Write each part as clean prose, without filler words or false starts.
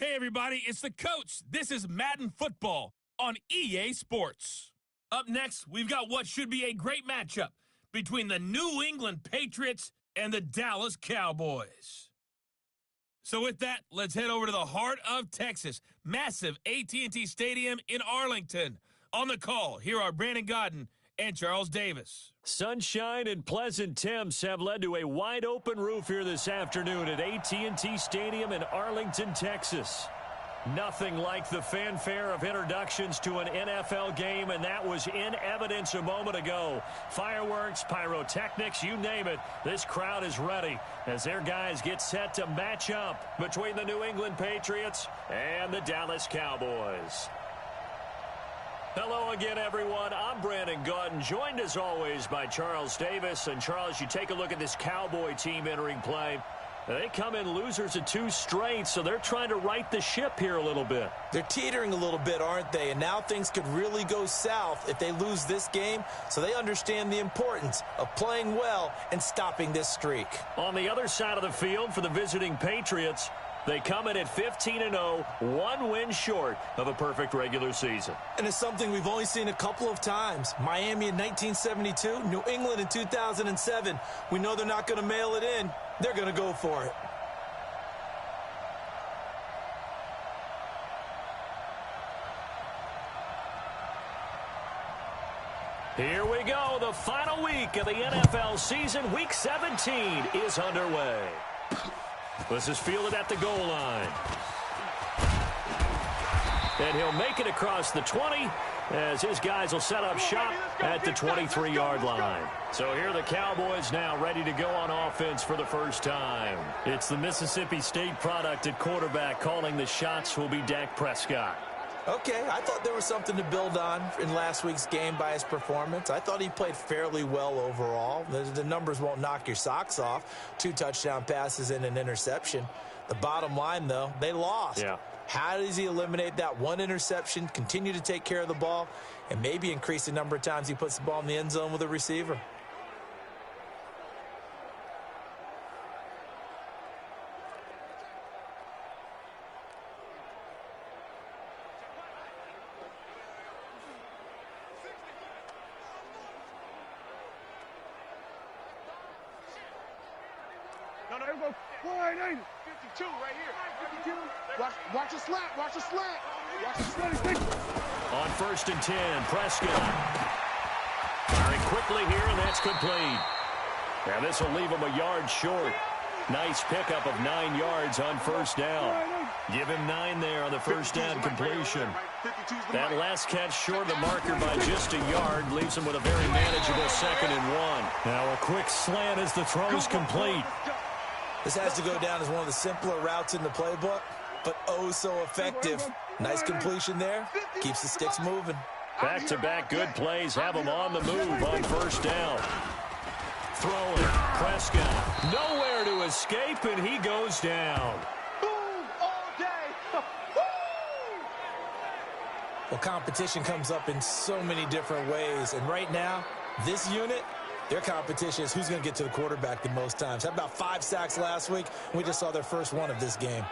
Hey everybody, it's the coach. This is Madden Football on EA Sports. Up next, we've got what should be a great matchup between the New England Patriots and the Dallas Cowboys. So with that, let's head over to the heart of Texas, massive AT&T Stadium in Arlington. On the call, here are Brandon Godden and Charles Davis. Sunshine and pleasant temps have led to a wide-open roof here this afternoon at AT&T Stadium in Arlington, Texas. Nothing like the fanfare of introductions to an NFL game, and that was in evidence a moment ago. Fireworks, pyrotechnics, you name it. This crowd is ready as their guys get set to match up between the New England Patriots and the Dallas Cowboys. Hello again, everyone. I'm Brandon Godden, joined as always by Charles Davis. And Charles, you take a look at this Cowboy team entering play. They come in losers of 2 straight, so they're trying to right the ship here a little bit. They're teetering a little bit, aren't they? And now things could really go south if they lose this game, so they understand the importance of playing well and stopping this streak. On the other side of the field for the visiting Patriots, they come in at 15-0, 1 win short of a perfect regular season. And it's something we've only seen a couple of times. Miami in 1972, New England in 2007. We know they're not going to mail it in. They're going to go for it. Here we go. The final week of the NFL season. Week 17 is underway. This is fielded at the goal line. And he'll make it across the 20 as his guys will set up shop at the 23-yard line. So here are the Cowboys now ready to go on offense for the first time. It's the Mississippi State product at quarterback. Calling the shots will be Dak Prescott. Okay, I thought there was something to build on in last week's game by his performance. I thought he played fairly well overall. The numbers won't knock your socks off. 2 touchdown passes and an interception. The bottom line, though, they lost. Yeah. How does he eliminate that 1 interception, continue to take care of the ball, and maybe increase the number of times he puts the ball in the end zone with a receiver? No, there we go. 52 right here. 52. Watch the slant. Watch the slant. Watch the slant. On 1st and 10, Prescott. Firing quickly here, and that's complete. Now this will leave him a yard short. Nice pickup of 9 yards on 1st down. Give him 9 there on the 1st down completion. That last catch short of the marker by just a yard leaves him with a very manageable 2nd and 1. Now a quick slant as the throw is complete. This has to go down as one of the simpler routes in the playbook, but oh so effective. Nice completion there. Keeps the sticks moving. Back-to-back good plays have him on the move on 1st down. Throwing. Prescott. Nowhere to escape, and he goes down. Boom all day. Well, competition comes up in so many different ways, and right now, this unit, their competition is who's going to get to the quarterback the most times. How about 5 sacks last week? We just saw their first one of this game.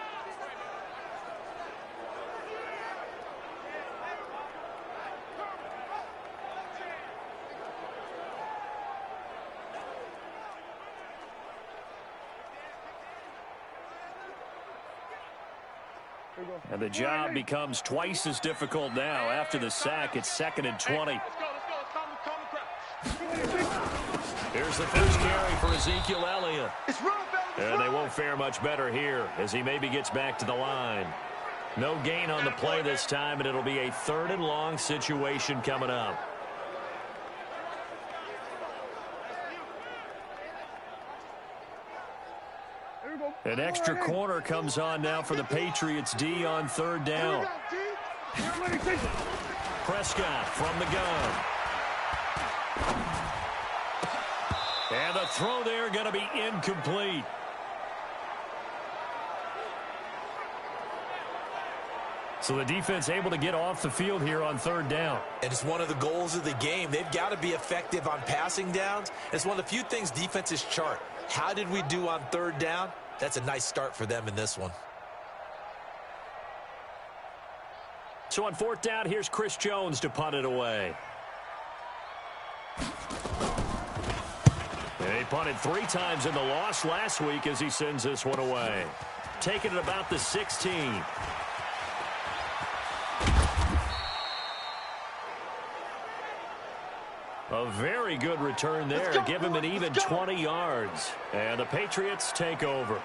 And the job becomes twice as difficult now. After the sack, it's 2nd and 20. Here's the first carry for Ezekiel Elliott. And they won't fare much better here as he maybe gets back to the line. No gain on the play this time, and it'll be a 3rd and long situation coming up. An extra corner comes on now for the Patriots D on 3rd down. Prescott from the gun. And the throw there going to be incomplete. So the defense able to get off the field here on 3rd down. And it's one of the goals of the game. They've got to be effective on passing downs. It's one of the few things defenses chart. How did we do on 3rd down? That's a nice start for them in this one. So on 4th down, here's Chris Jones to punt it away. And he punted 3 times in the loss last week as he sends this one away. Taking it about the 16. A very good return there. Give him an even 20 yards. And the Patriots take over.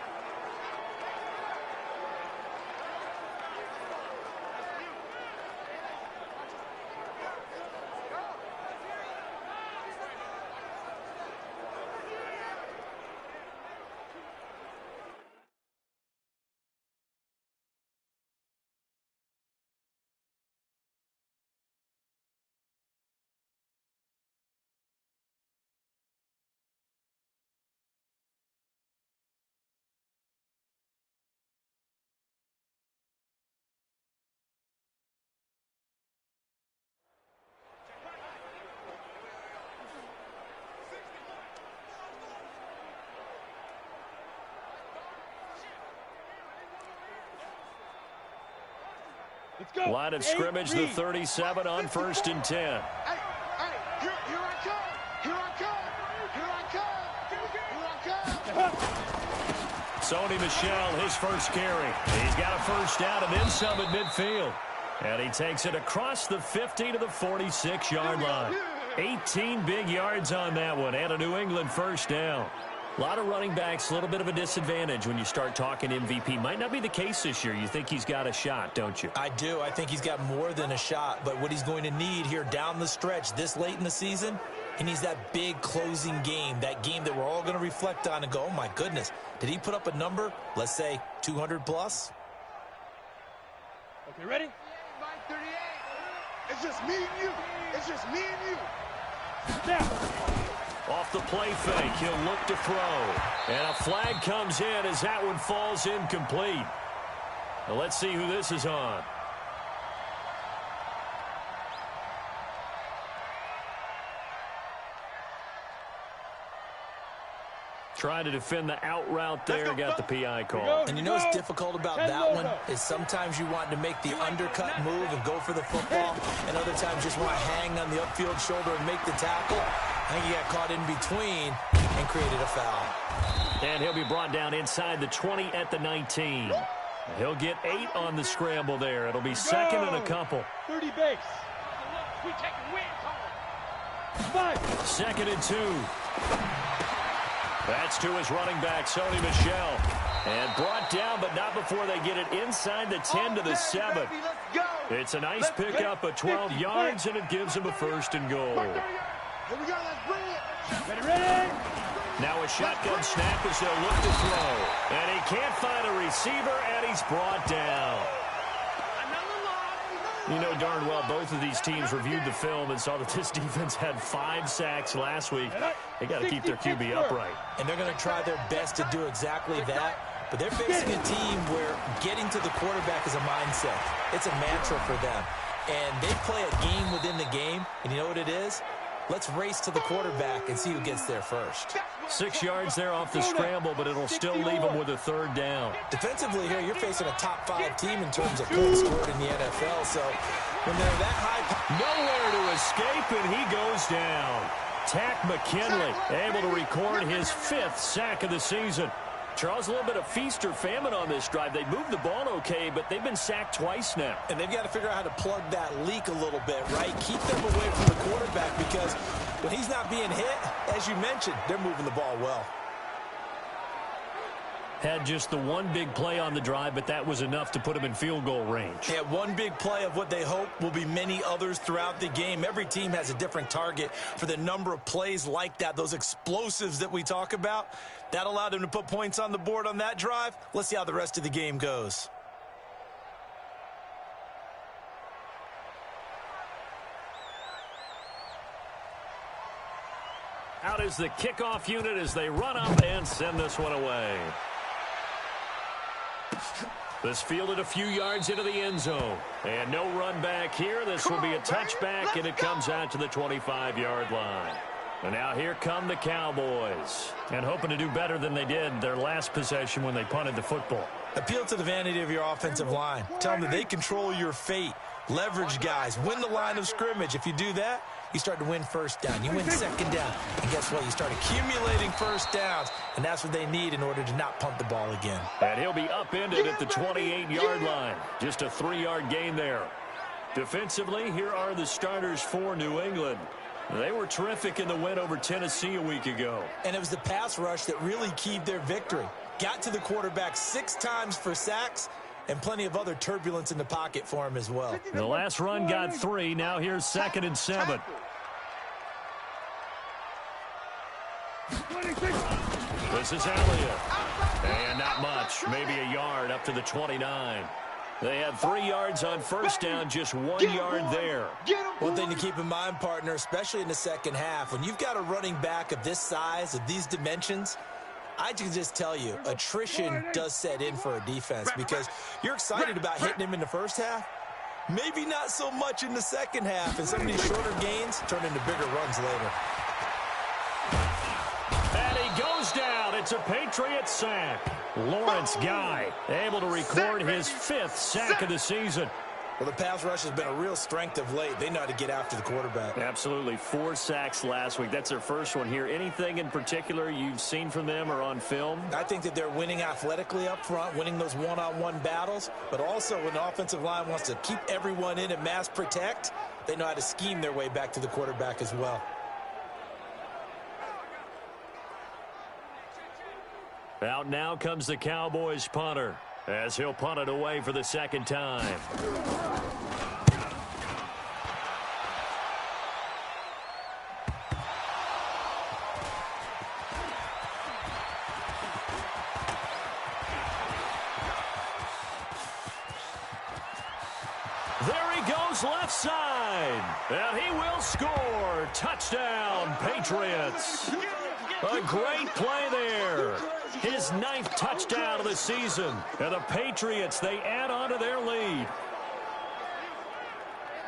Line of scrimmage, the 37 on 1st and 10. Hey, here I come. Here I come. Here I come. Sony Michel, his first carry. He's got a first down and then some at midfield. And he takes it across the 50 to the 46-yard line. 18 big yards on that one and a New England first down. A lot of running backs, a little bit of a disadvantage when you start talking MVP. Might not be the case this year. You think he's got a shot, don't you? I do. I think he's got more than a shot. But what he's going to need here down the stretch this late in the season, he needs that big closing game, that game that we're all going to reflect on and go, oh, my goodness, did he put up a number, let's say 200 plus? Okay, ready? 38. It's just me and you. It's just me and you. Now. Off the play fake, he'll look to throw. And a flag comes in as that one falls incomplete. Now let's see who this is on. Trying to defend the out route there, got the PI call. And you know what's difficult about that one is sometimes you want to make the undercut move and go for the football, and other times just want to hang on the upfield shoulder and make the tackle. I think he got caught in between and created a foul. And he'll be brought down inside the 20 at the 19. He'll get 8 on the scramble there. It'll be 2nd and a couple. 30 base. We taking wins home. 2nd and 2. That's to his running back, Sony Michel. And brought down, but not before they get it inside the 10 to the 7. It's a nice pickup of 12 yards, and it gives him a 1st and goal. Here we go, let's bring it. Ready? Now a shotgun snap as they'll look to throw. And he can't find a receiver, and he's brought down. You know darn well both of these teams reviewed the film and saw that this defense had 5 sacks last week. They got to keep their QB upright. And they're going to try their best to do exactly that. But they're facing a team where getting to the quarterback is a mindset. It's a mantra for them. And they play a game within the game. And you know what it is? Let's race to the quarterback and see who gets there first. 6 yards there off the scramble, but it'll still leave them with a 3rd down. Defensively here, you're facing a top 5 team in terms of points scored in the NFL. So when they're that high, nowhere to escape, and he goes down. Tack McKinley able to record his 5th sack of the season. Charles, a little bit of feast or famine on this drive. They moved the ball okay, but they've been sacked twice now. And they've got to figure out how to plug that leak a little bit, right? Keep them away from the quarterback because when he's not being hit, as you mentioned, they're moving the ball well. Had just the one big play on the drive, but that was enough to put him in field goal range. Yeah, one big play of what they hope will be many others throughout the game. Every team has a different target for the number of plays like that, those explosives that we talk about. That allowed them to put points on the board on that drive. Let's see how the rest of the game goes. Out is the kickoff unit as they run up and send this one away. This fielded a few yards into the end zone. And no run back here. This will be a touchback, and it comes out to the 25-yard line. And now here come the Cowboys. And hoping to do better than they did their last possession when they punted the football. Appeal to the vanity of your offensive line. Tell them that they control your fate. Leverage guys. Win the line of scrimmage. If you do that, you start to win first down. You win second down. And guess what? You start accumulating first downs. And that's what they need in order to not punt the ball again. And he'll be upended at the 28-yard line. Just a 3-yard gain there. Defensively, here are the starters for New England. They were terrific in the win over Tennessee a week ago. And it was the pass rush that really keyed their victory. Got to the quarterback 6 times for sacks, and plenty of other turbulence in the pocket for him as well. The last run got 3. Now here's 2nd and 7. This is Elliott. And not much. Maybe a yard up to the 29. They had 3 yards on first down, just 1 yard there. One thing to keep in mind, partner, especially in the second half, when you've got a running back of this size, of these dimensions, I can just tell you, attrition does set in for a defense because you're excited about hitting him in the first half. Maybe not so much in the second half, and some of these shorter gains turn into bigger runs later. And he goes down. It's a Patriot sack. Lawrence Guy able to record his 5th sack of the season. Well, the pass rush has been a real strength of late. They know how to get after the quarterback. Absolutely. 4 sacks last week. That's their first one here. Anything in particular you've seen from them or on film? I think that they're winning athletically up front, winning those one-on-one battles, but also when the offensive line wants to keep everyone in and mass protect, they know how to scheme their way back to the quarterback as well. Out now comes the Cowboys punter as he'll punt it away for the 2nd time. There he goes left side. And he will score. Touchdown, Patriots. A great play there. His 9th touchdown of the season. And the Patriots, they add on to their lead.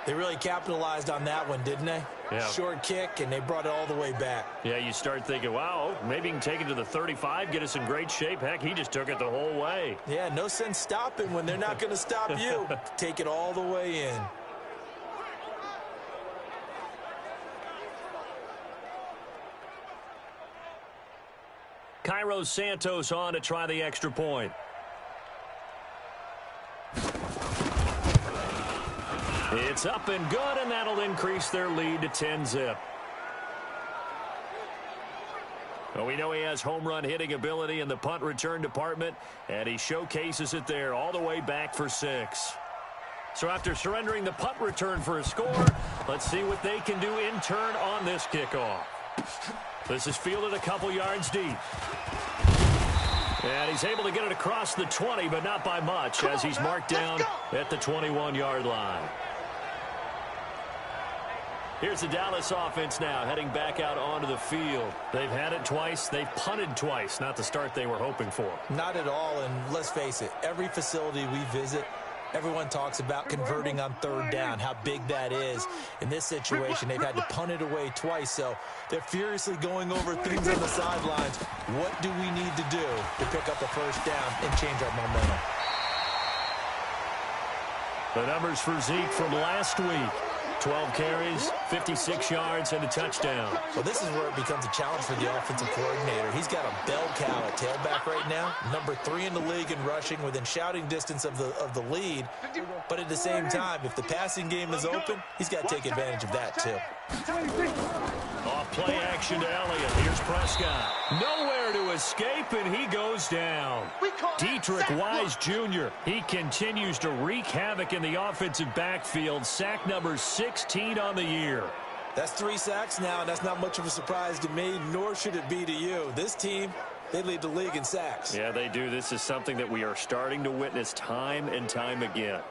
They really capitalized on that one, didn't they? Yeah. Short kick, and they brought it all the way back. Yeah, you start thinking, wow, maybe he can take it to the 35, get us in great shape. Heck, he just took it the whole way. Yeah, no sense stopping when they're not going to stop you. Take it all the way in. Cairo Santos on to try the extra point. It's up and good, and that'll increase their lead to 10-zip. Well, we know he has home run hitting ability in the punt return department, and he showcases it there all the way back for 6. So after surrendering the punt return for a score, let's see what they can do in turn on this kickoff. This is fielded a couple yards deep. And he's able to get it across the 20, but not by much, as he's marked down at the 21-yard line. Here's the Dallas offense now, heading back out onto the field. They've had it twice. They've punted twice. Not the start they were hoping for. Not at all, and let's face it, every facility we visit, everyone talks about converting on 3rd down, how big that is. In this situation, they've had to punt it away twice, so they're furiously going over things on the sidelines. What do we need to do to pick up the 1st down and change our momentum? The numbers for Zeke from last week. 12 carries, 56 yards, and a touchdown. Well, this is where it becomes a challenge for the offensive coordinator. He's got a bell cow at tailback right now, number 3 in the league in rushing, within shouting distance of the lead. But at the same time, if the passing game is open, he's got to take advantage of that too. Off play action to Elliott. Here's Prescott. Nowhere to escape, and he goes down. Dietrich Wise Jr. He continues to wreak havoc in the offensive backfield. Sack number 16 on the year. That's 3 sacks now, and that's not much of a surprise to me, nor should it be to you. This team, they lead the league in sacks. Yeah, they do. This is something that we are starting to witness time and time again.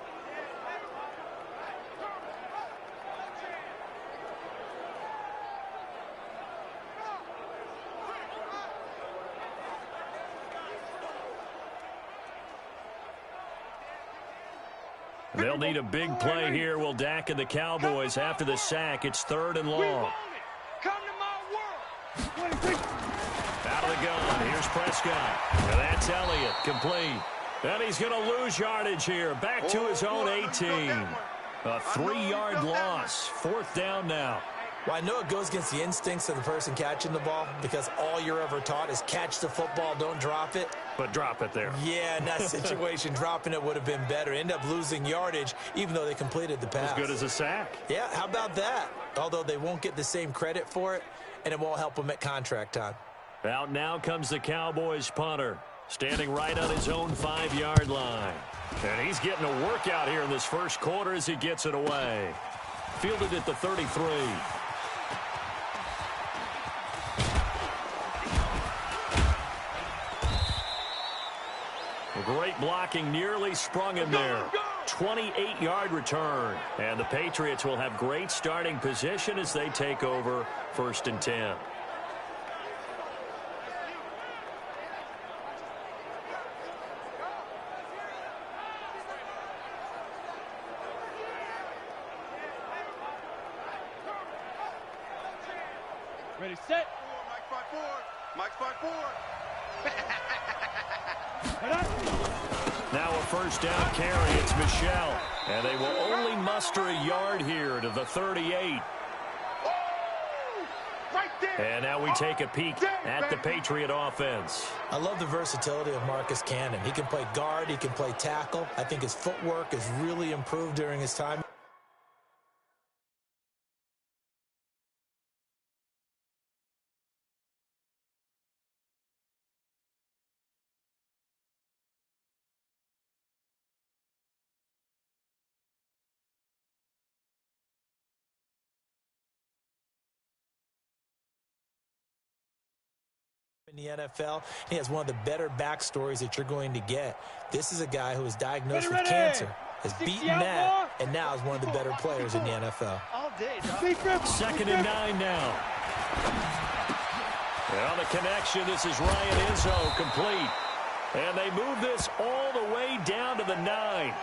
They'll need a big play here. Will Dak and the Cowboys after the sack. It's 3rd and long. Come to my world. Out of the gun. Here's Prescott. And that's Elliott. Complete. And he's going to lose yardage here. Back to his own 18. A 3-yard loss. 4th down now. Well, I know it goes against the instincts of the person catching the ball because all you're ever taught is catch the football, don't drop it. But drop it there. Yeah, in that situation, dropping it would have been better. End up losing yardage, even though they completed the pass. As good as a sack. Yeah, how about that? Although they won't get the same credit for it, and it won't help them at contract time. Out now comes the Cowboys punter, standing right on his own 5-yard line. And he's getting a workout here in this first quarter as he gets it away. Fielded at the 33. Great blocking, nearly sprung him there. 28-yard return. And the Patriots will have great starting position as they take over 1st and 10. Ready, set. Mike 5-4. Mike 5-4. Now a 1st down carry. It's Michel. And they will only muster a yard here to the 38. Right there. And now we take a peek at the Patriot offense. I love the versatility of Marcus Cannon. He can play guard. He can play tackle. I think his footwork has really improved during his time. In the NFL, he has one of the better backstories that you're going to get. This is a guy who was diagnosed with cancer, has beaten that, and now is one of the better players in the NFL. All day, 2nd and 9 now. And on the connection, this is Ryan Izzo complete. And they move this all the way down to the 9.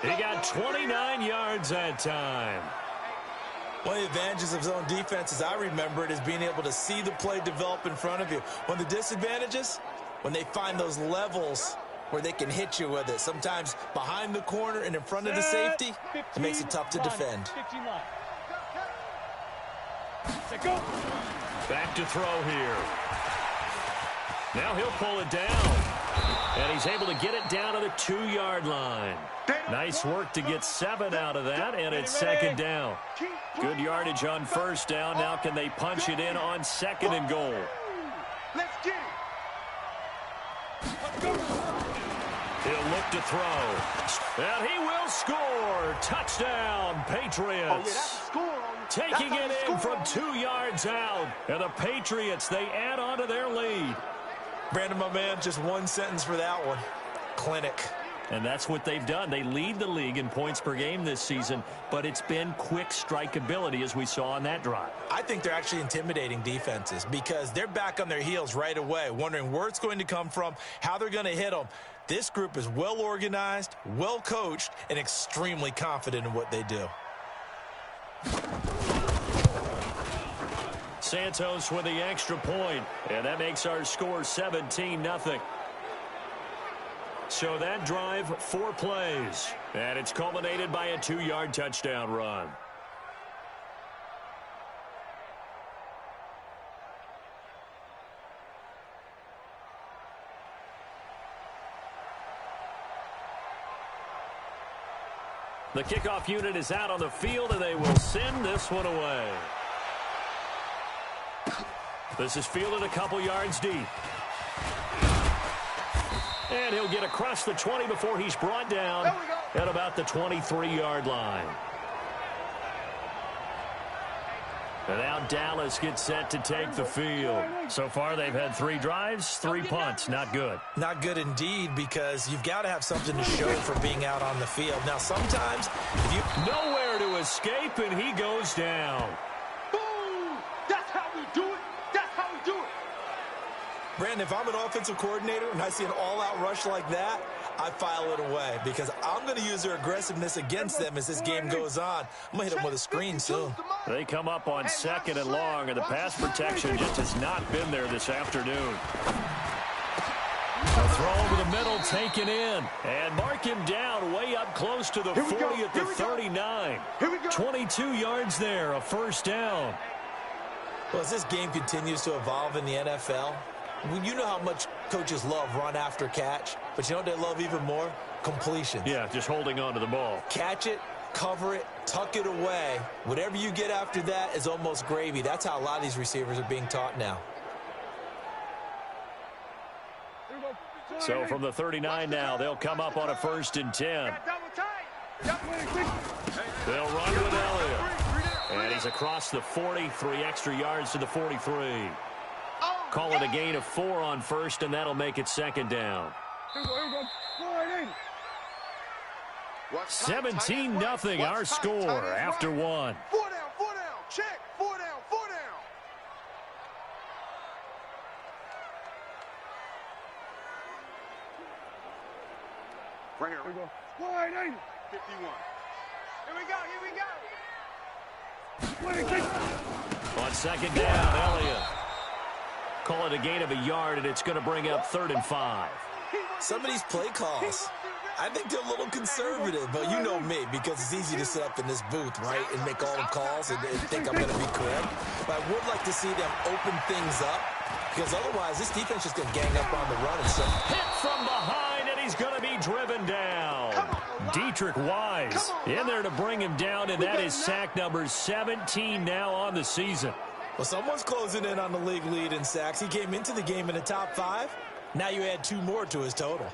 He got 29 yards that time. One of the advantages of zone defense, as I remember it, is being able to see the play develop in front of you. One of the disadvantages, when they find those levels where they can hit you with it, sometimes behind the corner and in front of the safety, it makes it tough to defend. Back to throw here. Now he'll pull it down. And he's able to get it down to the 2-yard line. Nice work to get 7 out of that, and it's 2nd down. Good yardage on 1st down. Now can they punch it in on 2nd and goal? Let's get it. He'll look to throw. And he will score. Touchdown, Patriots. Taking it in from 2 yards out. And the Patriots, they add on to their lead. Brandon, my man, just one sentence for that one. Clinic. And that's what they've done. They lead the league in points per game this season, but it's been quick strikeability as we saw on that drive. I think they're actually intimidating defenses because they're back on their heels right away, wondering where it's going to come from, how they're going to hit them. This group is well organized, well coached, and extremely confident in what they do. Santos with the extra point, and that makes our score 17-0. So that drive, 4 plays, and it's culminated by a 2-yard touchdown run. The kickoff unit is out on the field, and they will send this one away. This is fielded a couple yards deep. And he'll get across the 20 before he's brought down at about the 23-yard line. And now Dallas gets set to take the field. So far, they've had 3 drives, 3 punts. Not good. Not good indeed, because you've got to have something to show for being out on the field. Now, sometimes if you... Nowhere to escape, and he goes down. Boom! That's how we do it. That's how we do it. Brandon, if I'm an offensive coordinator and I see an all-out rush like that, I file it away because I'm going to use their aggressiveness against them as this game goes on. I'm going to hit them with a screen soon. They come up on 2nd and long, and the pass protection just has not been there this afternoon. A throw over the middle taken in. And mark him down way up close to the 40 at the 39. 22 yards there, a first down. Well, as this game continues to evolve in the NFL, you know how much coaches love run after catch, but you know what they love even more? Completions. Yeah, just holding on to the ball. Catch it, cover it, tuck it away. Whatever you get after that is almost gravy. That's how a lot of these receivers are being taught now. So from the 39 now, they'll come up on a 1st and 10. They'll run with Elliott. And he's across the 40, 3 extra yards to the 43. Call it a gain of 4 on 1st, and that'll make it 2nd down. 17-0 our score after 1. 4 down, check, 4 down. Right here. 51. Here we go. On 2nd down, Elliott. Call it a gain of a yard, and it's going to bring up 3rd and 5. Some of these play calls, I think they're a little conservative, but you know me, because it's easy to sit up in this booth, right, and make all the calls and think I'm going to be correct. But I would like to see them open things up, because otherwise this defense is going to gang up on the run and stuff. Hit from behind, and he's going to be driven down. Dietrich Wise in there to bring him down, and that is sack number 17 now on the season. Well, someone's closing in on the league lead in sacks. He came into the game in the top 5. Now you add 2 more to his total.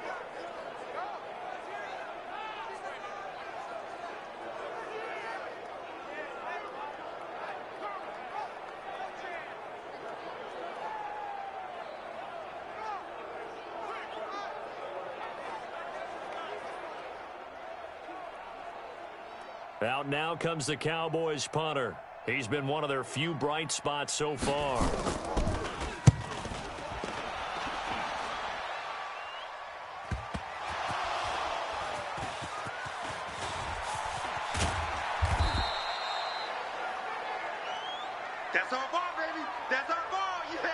Out now comes the Cowboys punter. He's been one of their few bright spots so far. That's our ball, baby. That's our ball. Yeah.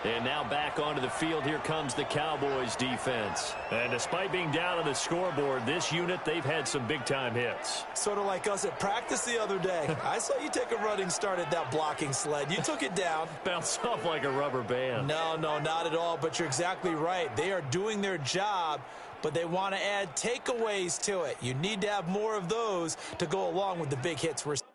And now back onto the field. Here comes the Cowboys defense. And despite being down on the scoreboard, this unit, they've had some big-time hits. Sort of like us at practice the other day. I saw you take a running start at that blocking sled. You took it down. Bounced off like a rubber band. No, not at all, but you're exactly right. They are doing their job, but they want to add takeaways to it. You need to have more of those to go along with the big hits we're seeing.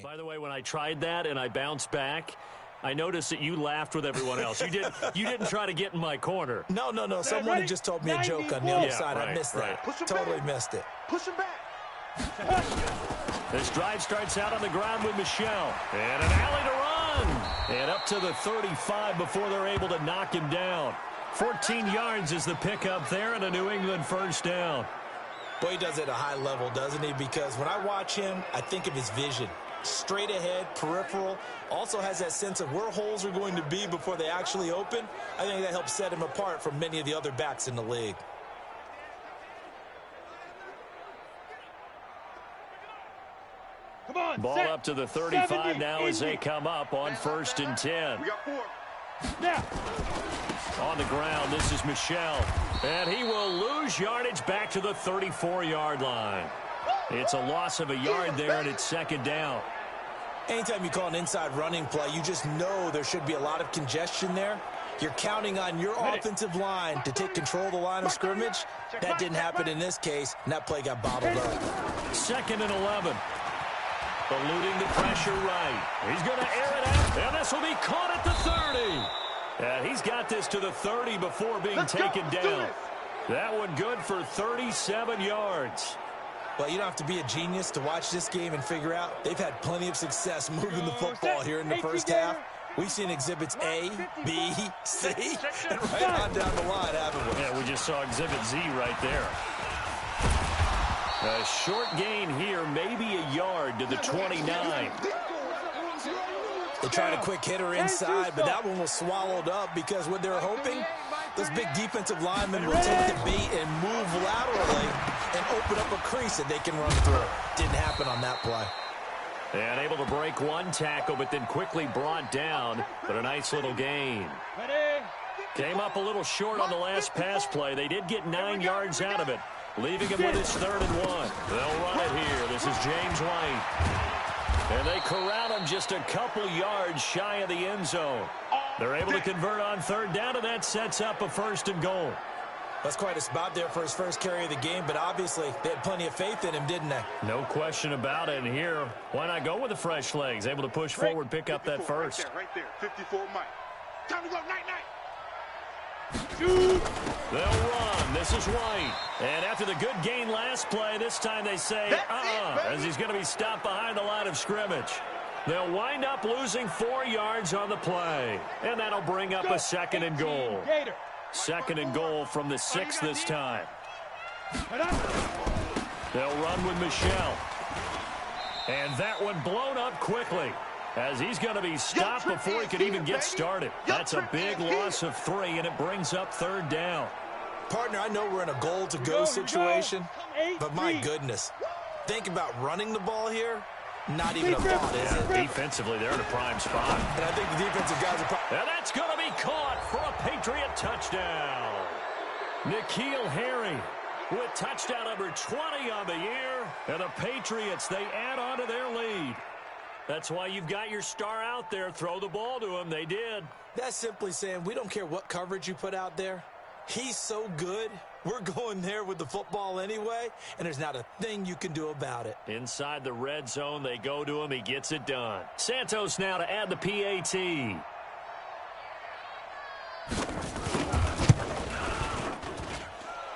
By the way, when I tried that and I bounced back, I noticed that you laughed with everyone else. You didn't try to get in my corner. No. Someone had just told me a joke on the other side. Right, I missed that. Totally missed it. Push him back. This drive starts out on the ground with Michel. And an alley to run. And up to the 35 before they're able to knock him down. 14 yards is the pickup there and a New England first down. Boy, he does it at a high level, doesn't he? Because when I watch him, I think of his vision. Straight ahead, peripheral. Also has that sense of where holes are going to be before they actually open. I think that helps set him apart from many of the other backs in the league. Come on, Ball up to the 35 now as they come up on 1st and 10. We got 4. Now. On the ground, this is Michel. And he will lose yardage back to the 34-yard line. It's a loss of a yard there, and it's 2nd down. Anytime you call an inside running play, you just know there should be a lot of congestion there. You're counting on your offensive line to take control of the line of scrimmage. That didn't happen in this case, and that play got bobbled up. 2nd and 11. Eluding the pressure right. He's going to air it out, and this will be caught at the 30. And he's got this to the 30 before being taken down. That one good for 37 yards. Well, you don't have to be a genius to watch this game and figure out they've had plenty of success moving the football here in the first half. We've seen exhibits A, B, C, and right on down the line, haven't we? Yeah, we just saw exhibit Z right there. A short gain here, maybe a yard to the 29. They tried a quick hitter inside, but that one was swallowed up because what they were hoping, this big defensive lineman will take the bait and move laterally and open up a crease that they can run through. Didn't happen on that play. And able to break one tackle, but then quickly brought down, but a nice little gain. Came up a little short on the last pass play. They did get 9 yards out of it, leaving him with his 3rd and 1. They'll run it here. This is James White. And they corral him just a couple yards shy of the end zone. They're able to convert on 3rd down, and that sets up a 1st and goal. That's quite a spot there for his first carry of the game, but obviously they had plenty of faith in him, didn't they? No question about it. And here, why not go with the fresh legs? Able to push forward, pick up that first. Right there. 54 Mike. Time to go, night. They'll run. This is White. And after the good gain last play, this time they say, as he's going to be stopped behind the line of scrimmage. They'll wind up losing 4 yards on the play. And that'll bring up a 2nd and goal. 2nd and goal from the 6 this time. They'll run with Michel. And that one blown up quickly, as he's going to be stopped before he could even get started. That's a big loss of 3, and it brings up 3rd down. Partner, I know we're in a goal-to-go situation, but my goodness. Think about running the ball here. Not even a thought, is it? Defensively, they're in a prime spot. And I think the defensive guys are and that's going to be caught for a Patriot touchdown. N'Keal Harry with touchdown number 20 on the year. And the Patriots, they add on to their lead. That's why you've got your star out there. Throw the ball to him. They did. That's simply saying we don't care what coverage you put out there. He's so good. We're going there with the football anyway, and there's not a thing you can do about it. Inside the red zone, they go to him. He gets it done. Santos now to add the PAT.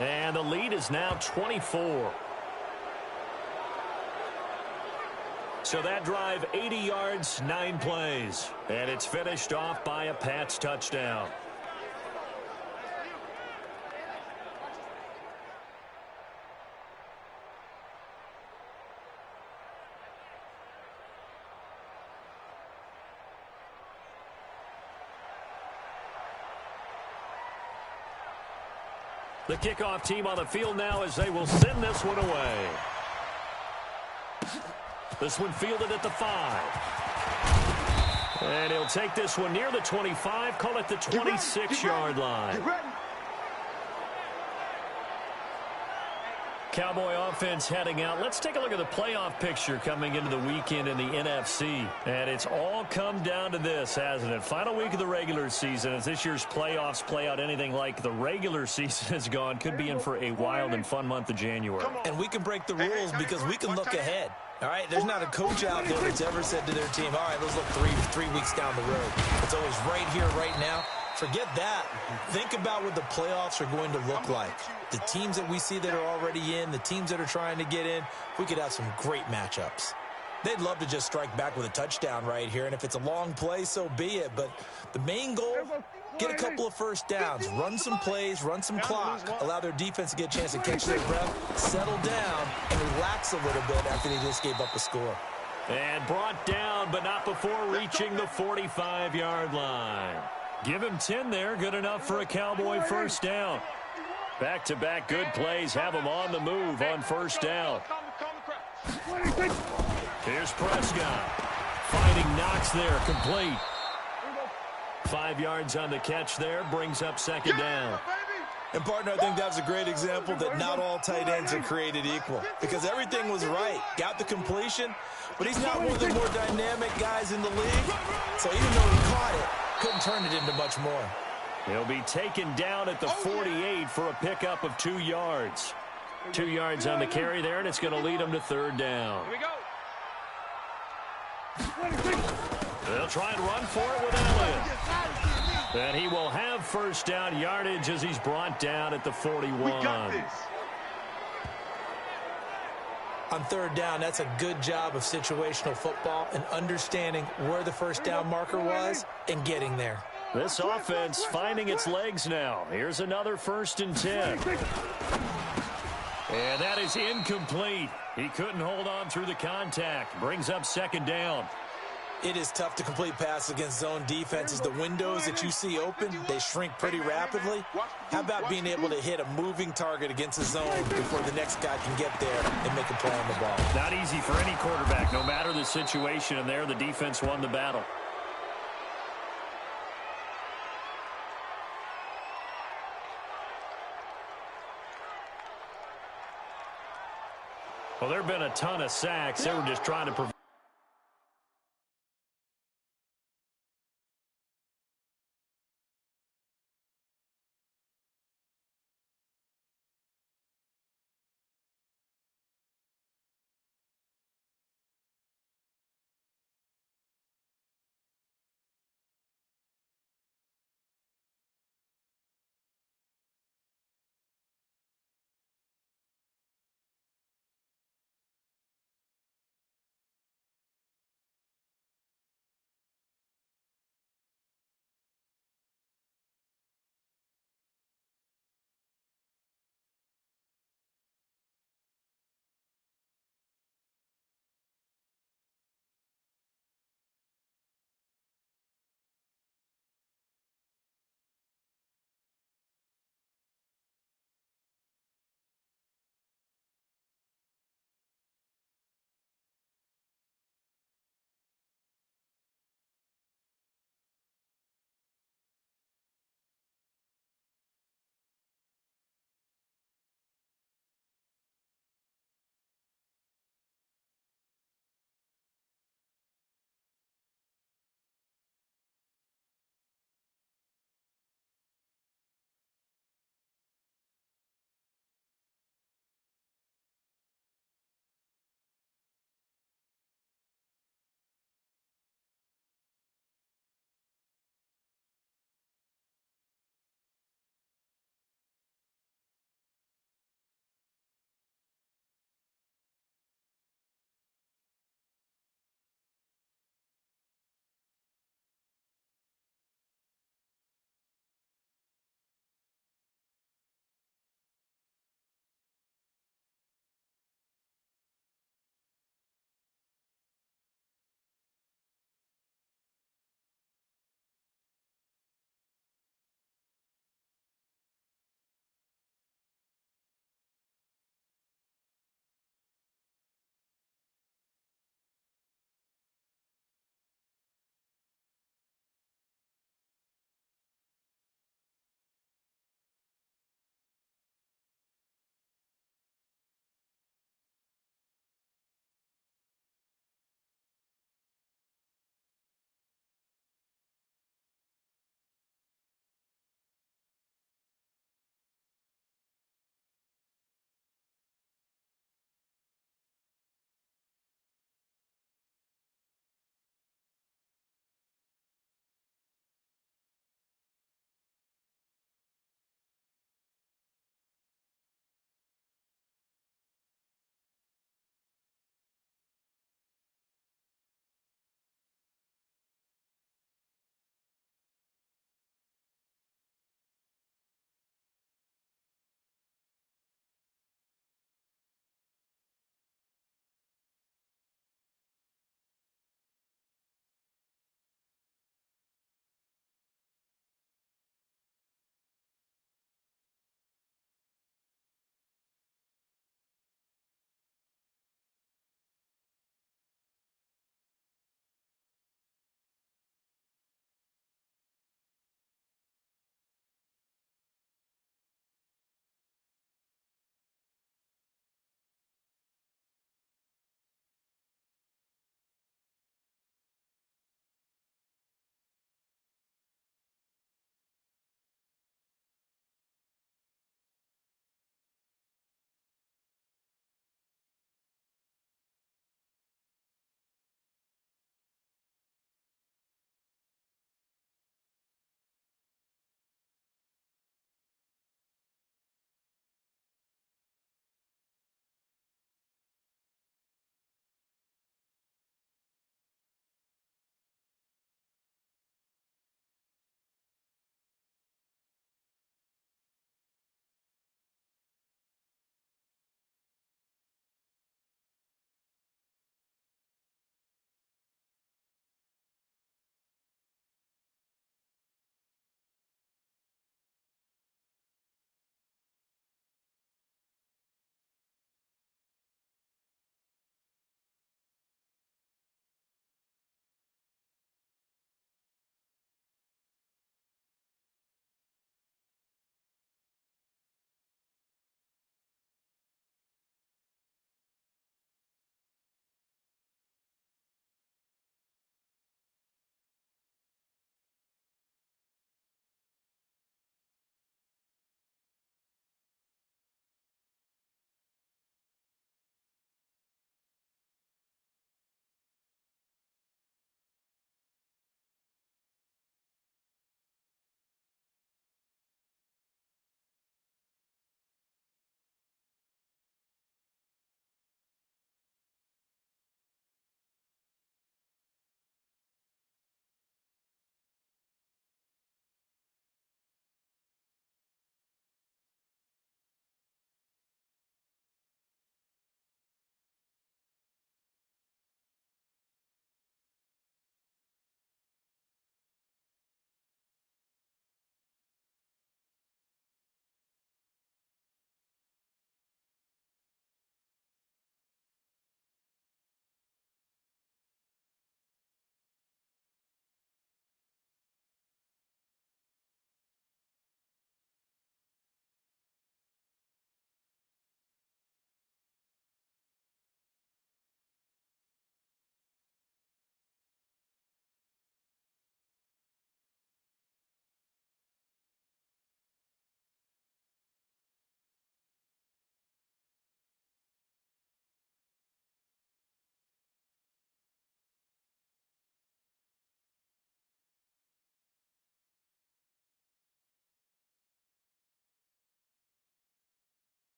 And the lead is now 24. So that drive, 80 yards, 9 plays. And it's finished off by a Pats touchdown. The kickoff team on the field now as they will send this one away. This one fielded at the 5. And he'll take this one near the 25, call it the 26-yard line. Cowboy offense heading out. Let's take a look at the playoff picture coming into the weekend in the NFC. And it's all come down to this, hasn't it? Final week of the regular season. As this year's playoffs play out anything like the regular season has gone, could be in for a wild and fun month of January. And we can break the rules because we can look ahead. All right, there's not a coach out there that's ever said to their team, all right, let's look three weeks down the road. It's always right here, right now. Forget that. Think about what the playoffs are going to look like. The teams that we see that are already in, the teams that are trying to get in, we could have some great matchups. They'd love to just strike back with a touchdown right here, and if it's a long play, so be it. But the main goal, get a couple of first downs, run some plays, run some clock, allow their defense to get a chance to catch their breath, settle down, and relax a little bit after they just gave up a score. And brought down, but not before reaching the 45-yard line. Give him 10 there, good enough for a Cowboy first down. Back-to-back good plays have him on the move on first down. Here's Prescott. Fighting Knox there, complete. 5 yards on the catch there, brings up second down. And, partner, I think that was a great example that not all tight ends are created equal because everything was right. Got the completion, but he's not one of the more dynamic guys in the league. So even though he caught it, couldn't turn it into much more. He'll be taken down at the 48 for a pickup of 2 yards. 2 yards on the carry there, and it's going to lead him to third down. Here we go. They'll try and run for it with Elliott. And he will have first down yardage as he's brought down at the 41. We got this. On third down, that's a good job of situational football and understanding where the first down marker was and getting there. This offense finding its legs now. Here's another 1st and 10. And that is incomplete. He couldn't hold on through the contact. Brings up second down. It is tough to complete passes against zone defenses. The windows that you see open, they shrink pretty rapidly. How about being able to hit a moving target against a zone before the next guy can get there and make a play on the ball? Not easy for any quarterback, no matter the situation, and there the defense won the battle. Well, there have been a ton of sacks. They were just trying to prevent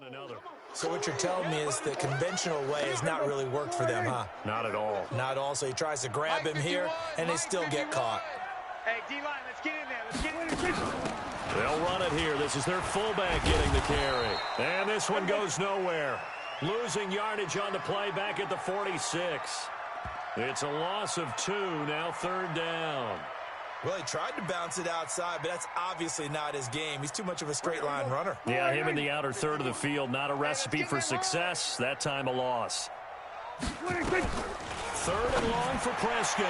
Another. So what you're telling me is the conventional way has not really worked for them, huh? Not at all. Not at all. So he tries to grab him here, and they still get caught. Hey, D-line, let's get in there. Let's get in there. They'll run it here. This is their fullback getting the carry. And this one goes nowhere. Losing yardage on the play back at the 46. It's a loss of 2, now 3rd down. Well, he tried to bounce it outside, but that's obviously not his game. He's too much of a straight line runner. Yeah, him in the outer third of the field, not a recipe for success. That time a loss. 3rd and long for Prescott.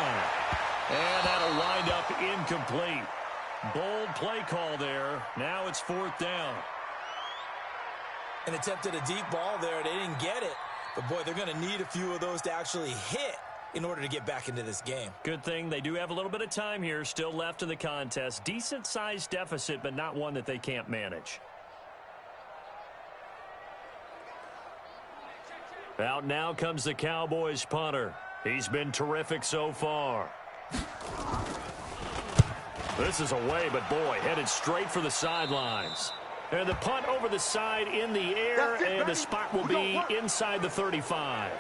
And that'll wind up incomplete. Bold play call there. Now it's 4th down. And attempted a deep ball there. They didn't get it. But, boy, they're going to need a few of those to actually hit in order to get back into this game. Good thing they do have a little bit of time here still left in the contest. Decent-sized deficit, but not one that they can't manage. Out now comes the Cowboys punter. He's been terrific so far. This is away, but boy, headed straight for the sidelines. And the punt over the side in the air, and the spot will be inside the 35.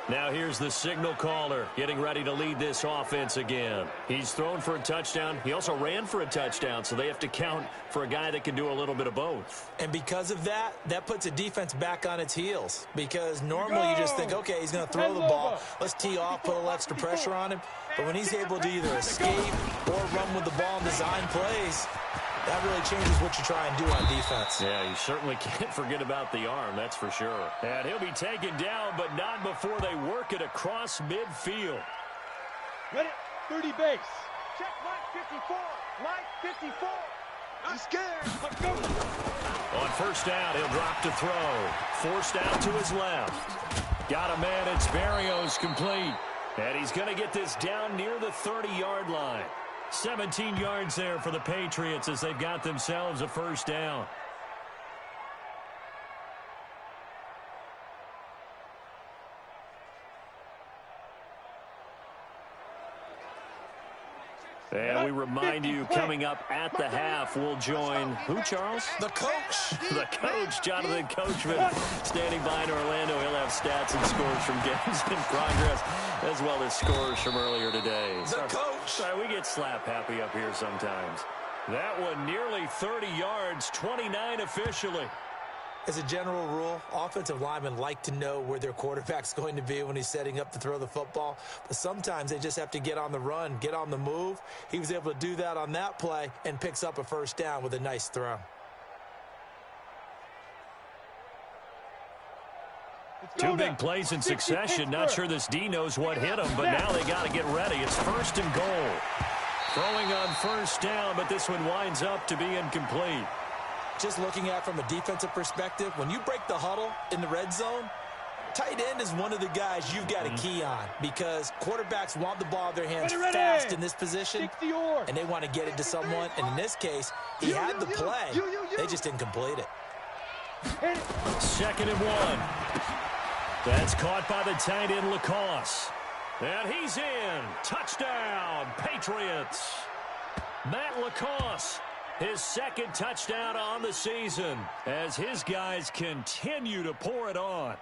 Now here's the signal caller getting ready to lead this offense again. He's thrown for a touchdown. He also ran for a touchdown, so they have to count for a guy that can do a little bit of both. And because of that, that puts a defense back on its heels. Because normally you just think, okay, he's going to throw the ball. Let's tee off, put a little extra pressure on him. But when he's able to either escape or run with the ball and design plays, that really changes what you try and do on defense. Yeah, you certainly can't forget about the arm, that's for sure. And he'll be taken down, but not before they work it across midfield. Ready? 30 base. Check line 54. Line 54. I'm scared. Let's go. On 1st down, he'll drop to throw. Forced out to his left. Got a man. It's Barrios complete. And he's going to get this down near the 30-yard line. 17 yards there for the Patriots as they've got themselves a 1st down. And we remind you, coming up at the half, we'll join who, Charles? The coach. The coach, Jonathan Coachman, standing by in Orlando. He'll have stats and scores from games in progress, as well as scores from earlier today. The coach. Sorry, we get slap happy up here sometimes. That one nearly 30 yards, 29 officially. As a general rule, offensive linemen like to know where their quarterback's going to be when he's setting up to throw the football. But sometimes they just have to get on the run, get on the move. He was able to do that on that play and picks up a 1st down with a nice throw. Two big plays in succession. Not sure this D knows what hit him, but now they got to get ready. It's 1st and goal. Throwing on 1st down, but this one winds up to be incomplete. Just looking at it from a defensive perspective, when you break the huddle in the red zone, tight end is one of the guys you've got to key on because quarterbacks want the ball in their hands fast in this position, and they want to get it to someone. And in this case, he had the play. They just didn't complete it. 2nd and 1. That's caught by the tight end, Lacoste. And he's in. Touchdown, Patriots. Matt Lacoste. His 2nd touchdown on the season as his guys continue to pour it on.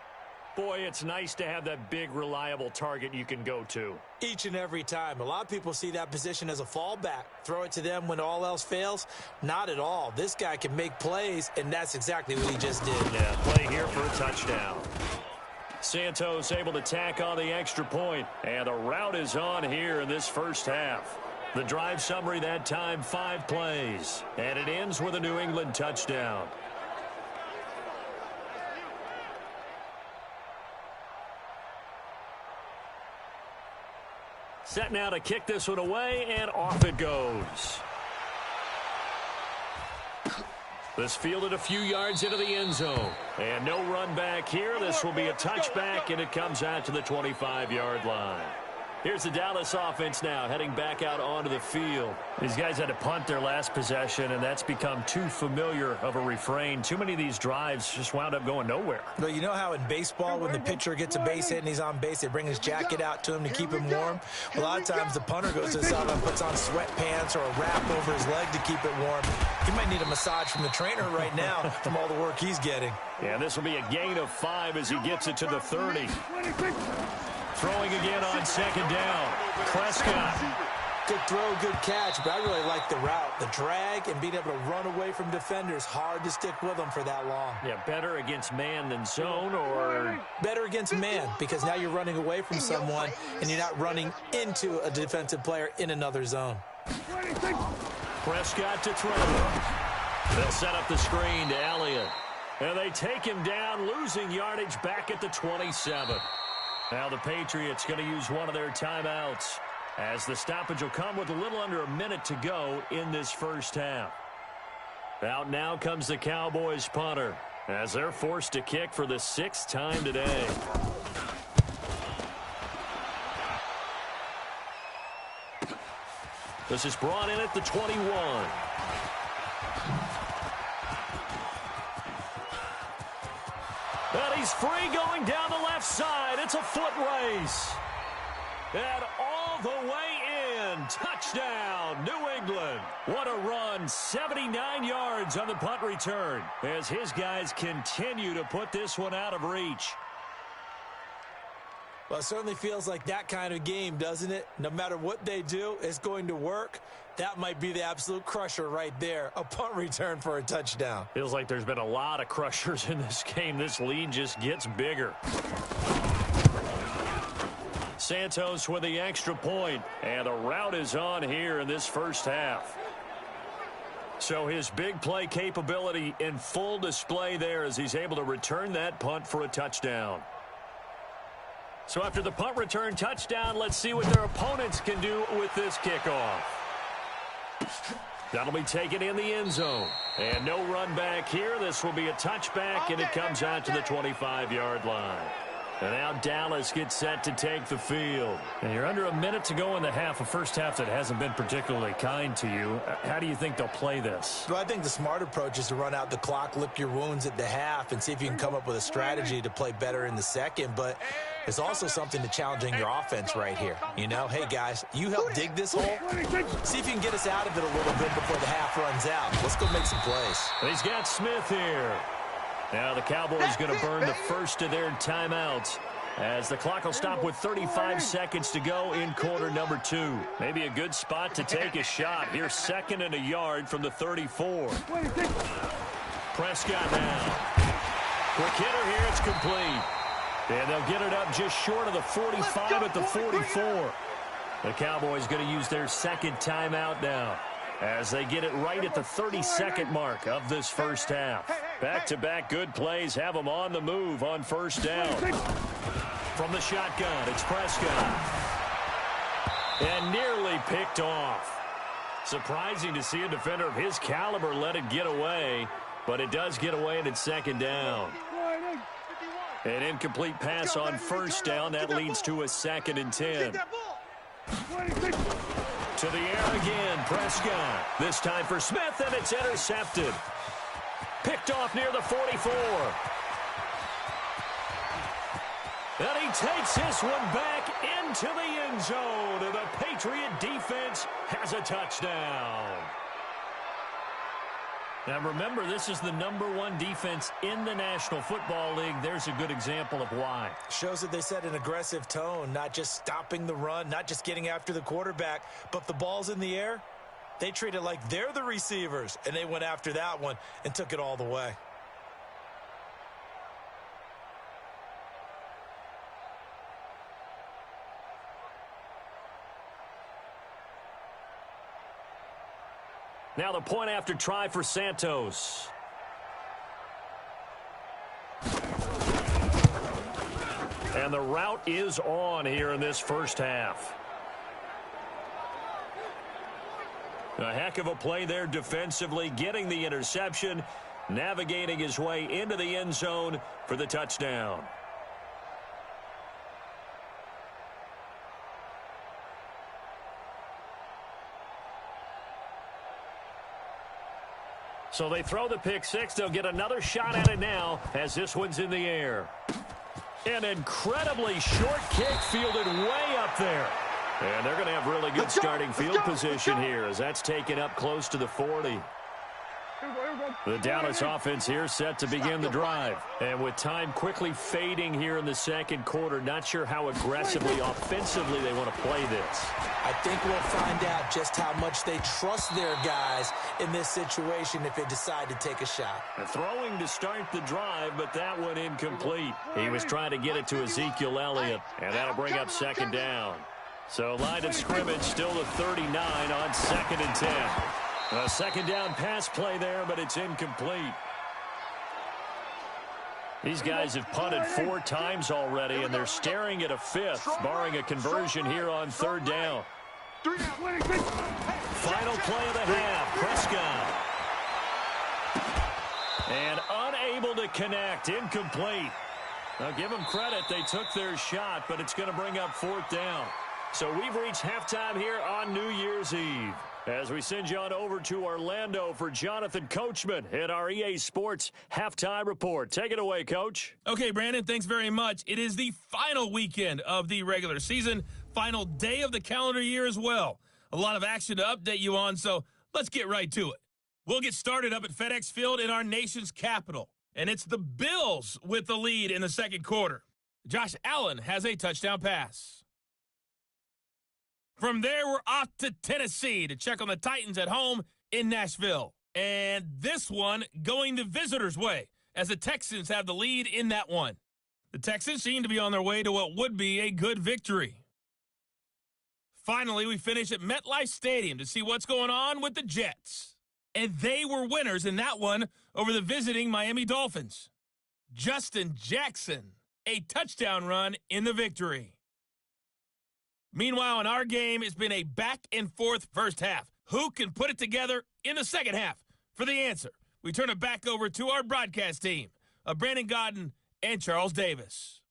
Boy, it's nice to have that big, reliable target you can go to. Each and every time. A lot of people see that position as a fallback. Throw it to them when all else fails. Not at all. This guy can make plays, and that's exactly what he just did. Yeah, play here for a touchdown. Santos able to tack on the extra point, and the route is on here in this 1st half. The drive summary that time, 5 plays. And it ends with a New England touchdown. Set now to kick this one away, and off it goes. This fielded a few yards into the end zone. And no run back here. This will be a touchback, and it comes out to the 25-yard line. Here's the Dallas offense now heading back out onto the field. These guys had to punt their last possession, and that's become too familiar of a refrain. Too many of these drives just wound up going nowhere. But you know how in baseball, when the pitcher gets a base hit and he's on base, they bring his jacket out to him to keep him warm? A lot of times the punter goes to the sideline and puts on sweatpants or a wrap over his leg to keep it warm. He might need a massage from the trainer right now from all the work he's getting. Yeah, this will be a gain of 5 as he gets it to the 30. Throwing again on second down. Prescott. Good throw, good catch, but I really like the route. The drag and being able to run away from defenders. Hard to stick with them for that long. Yeah, better against man than zone, or better against man, because now you're running away from someone and you're not running into a defensive player in another zone. Prescott to throw. They'll set up the screen to Elliott. And they take him down, losing yardage back at the 27. Now the Patriots going to use one of their timeouts, as the stoppage will come with a little under a minute to go in this first half. Out now comes the Cowboys punter, as they're forced to kick for the 6th time today. This is brought in at the 21. And he's free going down the left side. It's a foot race. And all the way in. Touchdown, New England. What a run. 79 yards on the punt return, as his guys continue to put this one out of reach. Well, it certainly feels like that kind of game, doesn't it? No matter what they do, it's going to work. That might be the absolute crusher right there. A punt return for a touchdown. Feels like there's been a lot of crushers in this game. This lead just gets bigger. Santos with the extra point, and the route is on here in this first half. So his big play capability in full display there, as he's able to return that punt for a touchdown. So after the punt return touchdown, let's see what their opponents can do with this kickoff. That'll be taken in the end zone. And no run back here. This will be a touchback, and it comes out to the 25-yard line. And now Dallas gets set to take the field. And you're under a minute to go in the half, a first half that hasn't been particularly kind to you. How do you think they'll play this? Well, I think the smart approach is to run out the clock, lick your wounds at the half, and see if you can come up with a strategy to play better in the second. But there's also something to challenging your offense right here. You know, hey, guys, you help dig this hole. See if you can get us out of it a little bit before the half runs out. Let's go make some plays. He's got Smith here. Now the Cowboys going to burn the first of their timeouts, as the clock will stop with 35 seconds to go in quarter number 2. Maybe a good spot to take a shot. Here's 2nd and a yard from the 34. Prescott now. Quick hitter here. It's complete. And they'll get it up just short of the 45 at the 44. The Cowboys going to use their 2nd timeout now, as they get it right at the 30-second mark of this first half. Back-to-back good plays have them on the move on first down. From the shotgun, it's Prescott. And nearly picked off. Surprising to see a defender of his caliber let it get away, but it does get away, and it's 2nd down. An incomplete pass on first down. That leads to a 2nd and 10. To the air again, Prescott. This time for Smith, and it's intercepted. Picked off near the 44. And he takes this one back into the end zone, and the Patriot defense has a touchdown. Now remember, this is the #1 defense in the National Football League. There's a good example of why. Shows that they set an aggressive tone, not just stopping the run, not just getting after the quarterback, but if the ball's in the air, they treat it like they're the receivers, and they went after that one and took it all the way. Now the point after try for Santos. And the route is on here in this first half. A heck of a play there defensively, getting the interception, navigating his way into the end zone for the touchdown. So they throw the pick six. They'll get another shot at it now as this one's in the air. An incredibly short kick fielded way up there. And they're going to have really good starting field position here as that's taken up close to the 40. The Dallas offense here set to begin the drive. And with time quickly fading here in the second quarter, not sure how aggressively, offensively they want to play this. I think we'll find out just how much they trust their guys in this situation if they decide to take a shot. Throwing to start the drive, but that one incomplete. He was trying to get it to Ezekiel Elliott, and that'll bring up second down. So line of scrimmage still to 39 on 2nd and 10. A second down pass play there, but it's incomplete. These guys have punted 4 times already, and they're staring at a 5th, barring a conversion here on 3rd down. Final play of the half, Prescott. And unable to connect, incomplete. Now give them credit, they took their shot, but it's going to bring up 4th down. So we've reached halftime here on New Year's Eve. As we send you on over to Orlando for Jonathan Coachman at our EA Sports Halftime Report. Take it away, Coach. Okay, Brandon, thanks very much. It is the final weekend of the regular season, final day of the calendar year as well. A lot of action to update you on, so let's get right to it. We'll get started up at FedEx Field in our nation's capital, and it's the Bills with the lead in the second quarter. Josh Allen has a touchdown pass. From there, we're off to Tennessee to check on the Titans at home in Nashville. And this one going the visitors' way as the Texans have the lead in that one. The Texans seem to be on their way to what would be a good victory. Finally, we finish at MetLife Stadium to see what's going on with the Jets. And they were winners in that one over the visiting Miami Dolphins. Justin Jackson, a touchdown run in the victory. Meanwhile, in our game, it's been a back-and-forth first half. Who can put it together in the second half? For the answer, we turn it back over to our broadcast team of Brandon Godden and Charles Davis.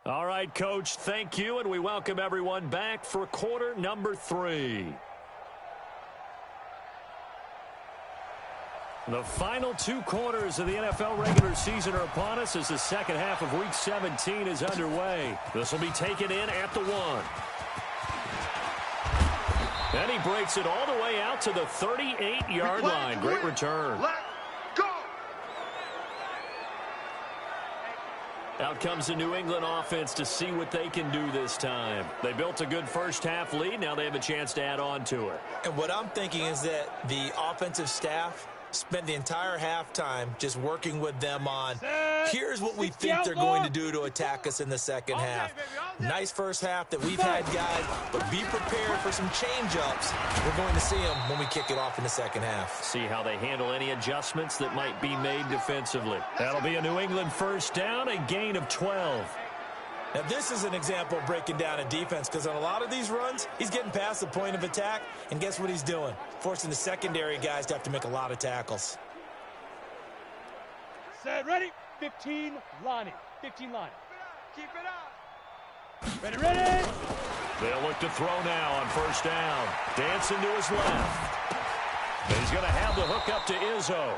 All right, Coach, thank you, and we welcome everyone back for quarter number 3. The final 2 quarters of the NFL regular season are upon us as the second half of Week 17 is underway. This will be taken in at the 1. And he breaks it all the way out to the 38-yard line. Great return. Out comes the New England offense to see what they can do this time. They built a good first half lead. Now they have a chance to add on to it. And what I'm thinking is that the offensive staff spent the entire halftime just working with them on, here's what we think they're going to do to attack us in the second half. Nice first half that we've had, guys, but be prepared for some change-ups. We're going to see them when we kick it off in the second half. See how they handle any adjustments that might be made defensively. That'll be a New England first down, a gain of 12. Now, this is an example of breaking down a defense because on a lot of these runs, he's getting past the point of attack, and guess what he's doing? Forcing the secondary guys to have to make a lot of tackles. Set, ready, 15, Lonnie. 15 line. Keep it up. Ready, ready. They'll look to throw now on first down. Dancing to his left. And he's going to have the hook up to Izzo.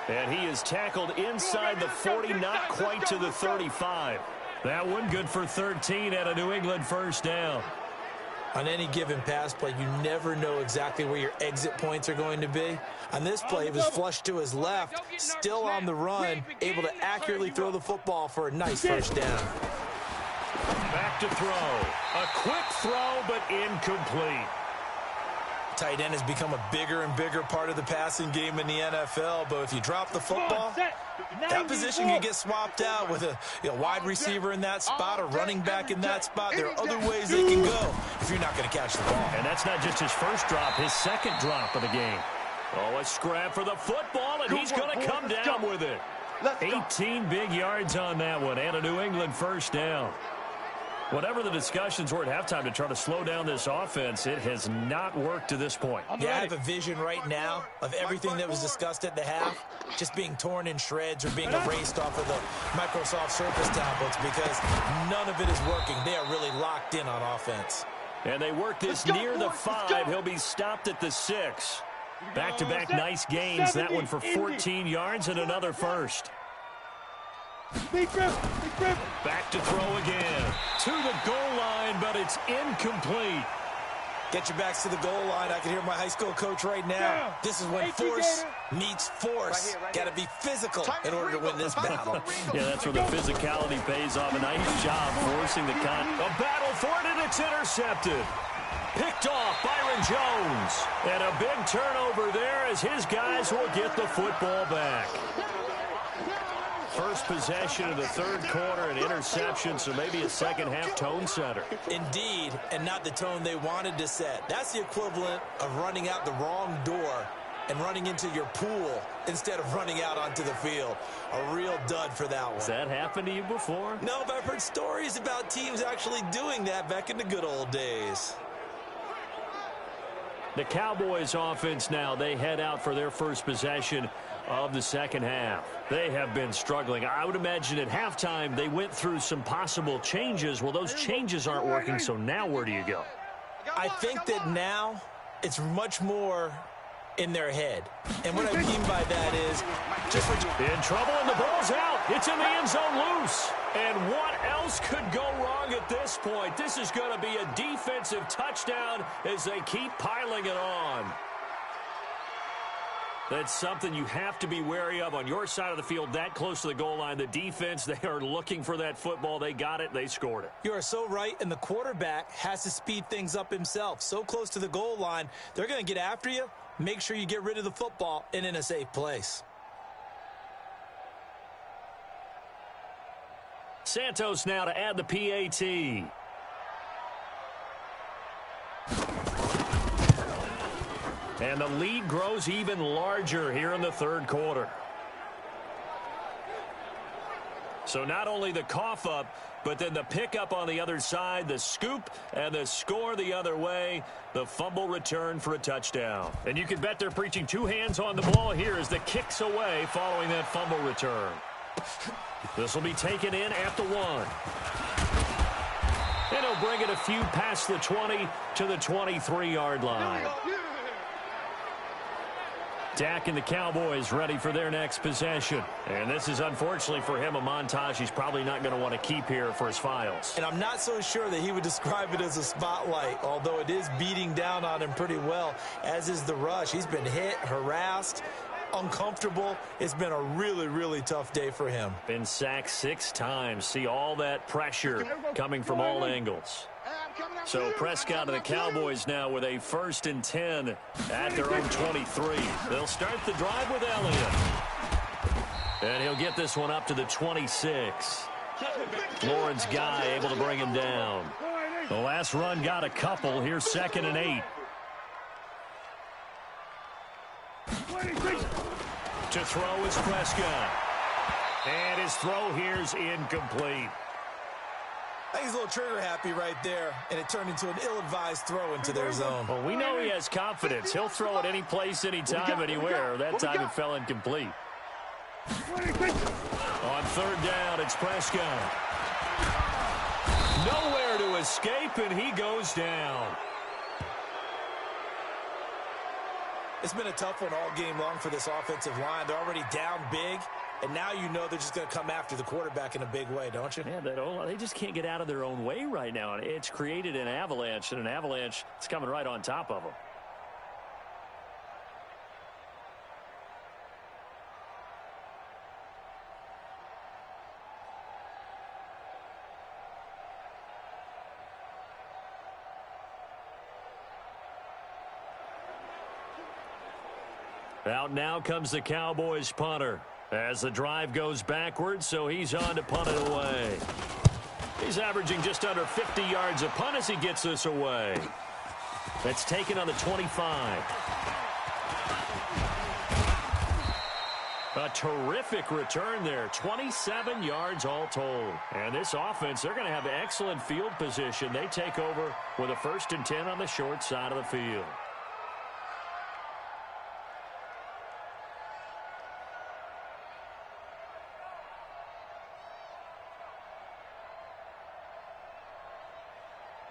And he is tackled inside the 40, not quite to the 35. That one good for 13 at a New England first down. On any given pass play, you never know exactly where your exit points are going to be. On this play, it was flushed to his left, still on the run, able to accurately throw the football for a nice first down. Back to throw. A quick throw, but incomplete. Tight end has become a bigger and bigger part of the passing game in the NFL, but if you drop the football, that position can get swapped out with a wide receiver in that spot, a running back in that spot. There are other ways they can go if you're not going to catch the ball. And that's not just his first drop, his second drop of the game. Oh, a scrap for the football, and he's going to come down with it. 18 big yards on that one, and a New England first down. Whatever the discussions were at halftime to try to slow down this offense, it has not worked to this point. Yeah, I have a vision right now of everything that was discussed at the half just being torn in shreds or being erased off of the Microsoft Surface tablets because none of it is working. They are really locked in on offense. And they work this near the 5. He'll be stopped at the 6. Back-to-back nice gains. That one for 14 yards and another first. Big grip. Back to throw again. To the goal line, but it's incomplete. Get your backs to the goal line. I can hear my high school coach right now. This is when force meets force. Got to be physical in order to win this battle. Yeah, that's where the physicality pays off. A nice job forcing the a battle for it, and it's intercepted. Picked off Byron Jones. And a big turnover there as his guys will get the football back. First possession of the third quarter, an interception, so maybe a second-half tone setter. Indeed, and not the tone they wanted to set. That's the equivalent of running out the wrong door and running into your pool instead of running out onto the field. A real dud for that one. Has that happened to you before? No, but I've heard stories about teams actually doing that back in the good old days. The Cowboys offense now, they head out for their first possession of the second half. They have been struggling. I would imagine at halftime they went through some possible changes. Well, those changes aren't working, so now where do you go? I think that now it's much more in their head. And what I mean by that is just in trouble, and the ball's out. It's in the end zone loose. And what else could go wrong at this point? This is going to be a defensive touchdown as they keep piling it on. That's something you have to be wary of on your side of the field, that close to the goal line. The defense, they are looking for that football. They got it. They scored it. You are so right, and the quarterback has to speed things up himself. So close to the goal line, they're going to get after you. Make sure you get rid of the football and in a safe place. Santos now to add the PAT. And the lead grows even larger here in the third quarter. So not only the cough up, but then the pickup on the other side, the scoop, and the score the other way. The fumble return for a touchdown. And you can bet they're preaching two hands on the ball here as the kick's away following that fumble return. This will be taken in at the 1. And he'll bring it a few past the 20 to the 23-yard line. Dak and the Cowboys ready for their next possession. And this is, unfortunately for him, a montage he's probably not going to want to keep here for his files. And I'm not so sure that he would describe it as a spotlight, although it is beating down on him pretty well, as is the rush. He's been hit, harassed, uncomfortable. It's been a really, really tough day for him. Been sacked 6 times. See all that pressure coming from all angles. So Prescott and the Cowboys now with a 1st and 10 at their own 23. They'll start the drive with Elliott. And he'll get this one up to the 26. Lawrence Guy able to bring him down. The last run got a couple. Here's 2nd and 8. To throw is Prescott. And his throw here's incomplete. I think he's a little trigger happy right there, and it turned into an ill-advised throw into their zone. Well, we know he has confidence. He'll throw it any place, anytime, anywhere. That time it fell incomplete. On 3rd down, it's Prescott. Nowhere to escape, and he goes down. It's been a tough one all game long for this offensive line. They're already down big, and now you know they're just going to come after the quarterback in a big way, don't you? Yeah, they just can't get out of their own way right now. It's created an avalanche, and an avalanche is coming right on top of them. Out now comes the Cowboys punter as the drive goes backwards, so he's on to punt it away. He's averaging just under 50 yards a punt as he gets this away. That's taken on the 25. A terrific return there, 27 yards all told. And this offense, they're going to have excellent field position. They take over with a 1st and 10 on the short side of the field.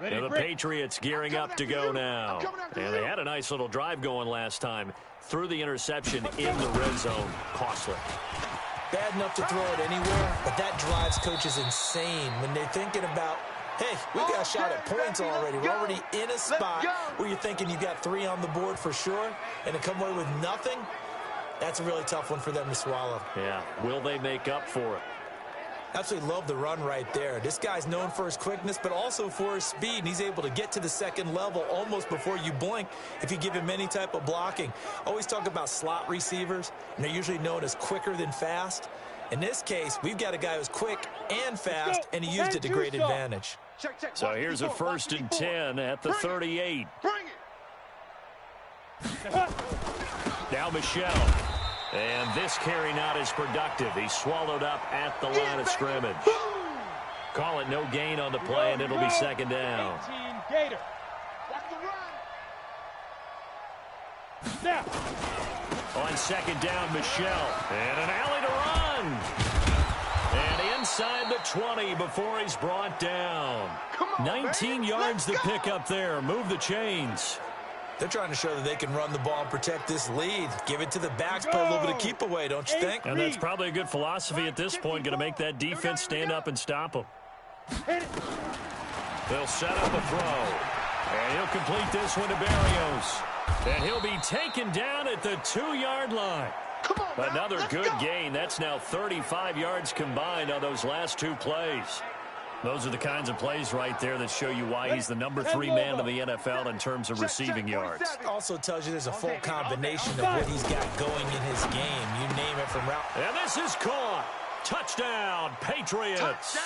And the Patriots gearing up to go now. And they had a nice little drive going last time. Threw the interception in the red zone. Costly. Bad enough to throw it anywhere, but that drives coaches insane when they're thinking about, hey, we got a shot at points already. We're already in a spot where you're thinking you got 3 on the board for sure, and to come away with nothing, that's a really tough one for them to swallow. Yeah, will they make up for it? Absolutely love the run right there. This guy's known for his quickness, but also for his speed, and he's able to get to the second level almost before you blink if you give him any type of blocking. Always talk about slot receivers, and they're usually known as quicker than fast. In this case, we've got a guy who's quick and fast, and he used it to great advantage. So here's a 1st and 10 at the 38. Now Michelle. And this carry not as productive. He's swallowed up at the line of scrimmage. Call it no gain on the play, and it'll be 2nd down. 18 Gator. Now. On 2nd down, Michelle. And an alley to run. And inside the 20 before he's brought down. 19 yards to pick up there. Move the chains. They're trying to show that they can run the ball and protect this lead. Give it to the backs, play a little bit of keep away, don't you think? And that's probably a good philosophy at this point, going to make that defense stand up and stop them. They'll set up a throw. And he'll complete this one to Barrios. And he'll be taken down at the 2-yard line. Another good gain. That's now 35 yards combined on those last 2 plays. Those are the kinds of plays right there that show you why he's the number 3 man in the NFL in terms of receiving yards. Also tells you there's a full combination of what he's got going in his game. You name it from route. And this is caught. Touchdown, Patriots.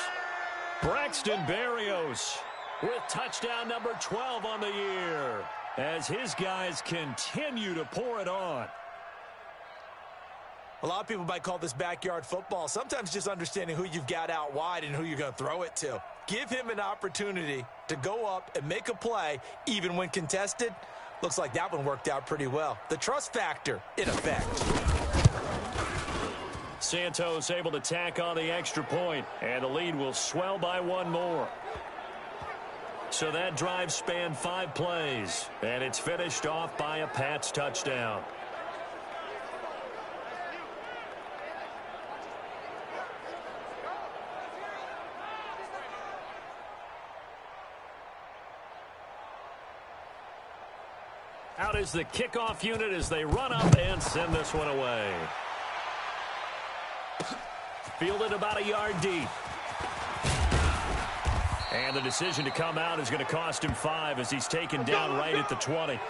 Braxton Berrios with touchdown number 12 on the year as his guys continue to pour it on. A lot of people might call this backyard football. Sometimes just understanding who you've got out wide and who you're going to throw it to. Give him an opportunity to go up and make a play, even when contested. Looks like that one worked out pretty well. The trust factor in effect. Santos able to tack on the extra point, and the lead will swell by 1 more. So that drive spanned 5 plays, and it's finished off by a Pats touchdown. Out is the kickoff unit as they run up and send this one away. Fielded about a yard deep. And the decision to come out is going to cost him 5 as he's taken down right at the 20.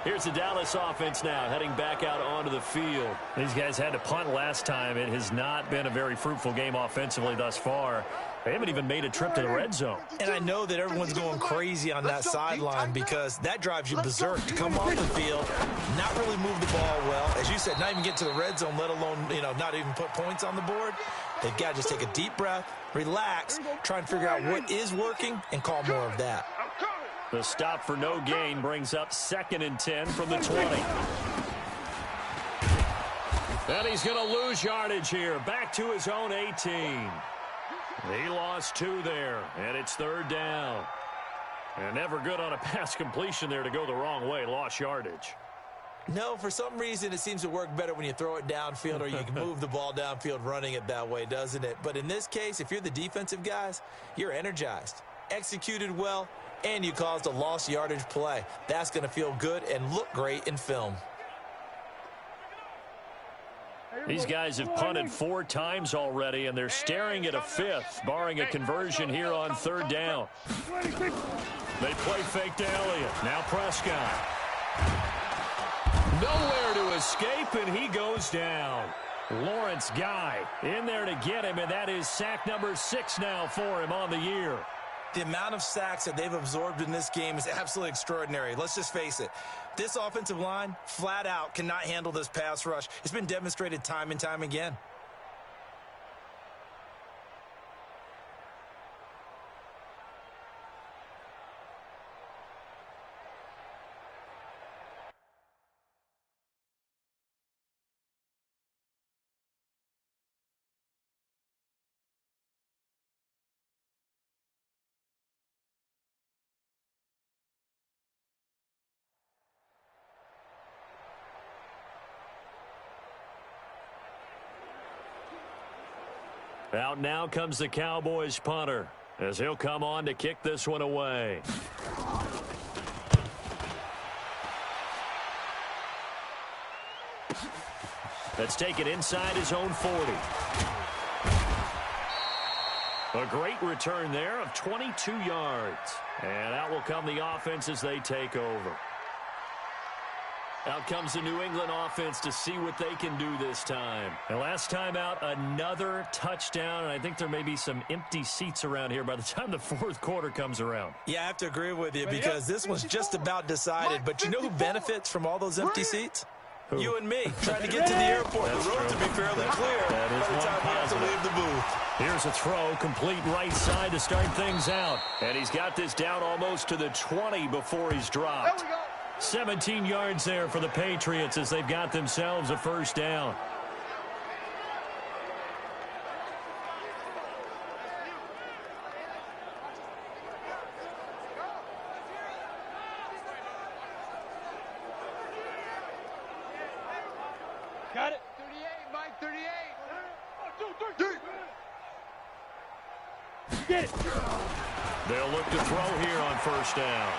Here's the Dallas offense now heading back out onto the field. These guys had to punt last time. It has not been a very fruitful game offensively thus far. They haven't even made a trip to the red zone. And I know that everyone's going crazy on that sideline because that drives you berserk to come off the field, not really move the ball well. As you said, not even get to the red zone, let alone, not even put points on the board. They've got to just take a deep breath, relax, try and figure out what is working, and call more of that. The stop for no gain brings up 2nd and 10 from the 20. And he's going to lose yardage here. Back to his own 18. He lost 2 there, and it's 3rd down. And never good on a pass completion there to go the wrong way. Lost yardage. No, for some reason it seems to work better when you throw it downfield or you can move the ball downfield running it that way, doesn't it? But in this case, if you're the defensive guys, you're energized, executed well, and you caused a lost yardage play. That's going to feel good and look great in film. These guys have punted 4 times already, and they're staring at a 5th, barring a conversion here on 3rd down. They play fake to Elliott. Now Prescott. Nowhere to escape, and he goes down. Lawrence Guy in there to get him, and that is sack number 6 now for him on the year. The amount of sacks that they've absorbed in this game is absolutely extraordinary. Let's just face it. This offensive line, flat out, cannot handle this pass rush. It's been demonstrated time and time again. Out now comes the Cowboys punter, as he'll come on to kick this one away. That's taken inside his own 40. A great return there of 22 yards. And out will come the offense as they take over. Out comes the New England offense to see what they can do this time. And last time out, another touchdown. And I think there may be some empty seats around here by the time the fourth quarter comes around. Yeah, I have to agree with you because this one's just about decided. But you know who benefits from all those empty seats? Who? You and me, trying to get to the airport. That's the road true. to be fairly clear That is by the time one we have to positive. leave the booth. Here's a throw, complete right side to start things out. And he's got this down almost to the 20 before he's dropped. There we go. 17 yards there for the Patriots as they've got themselves a first down. Got it. 38, Mike, 38. Get it. They'll look to throw here on first down.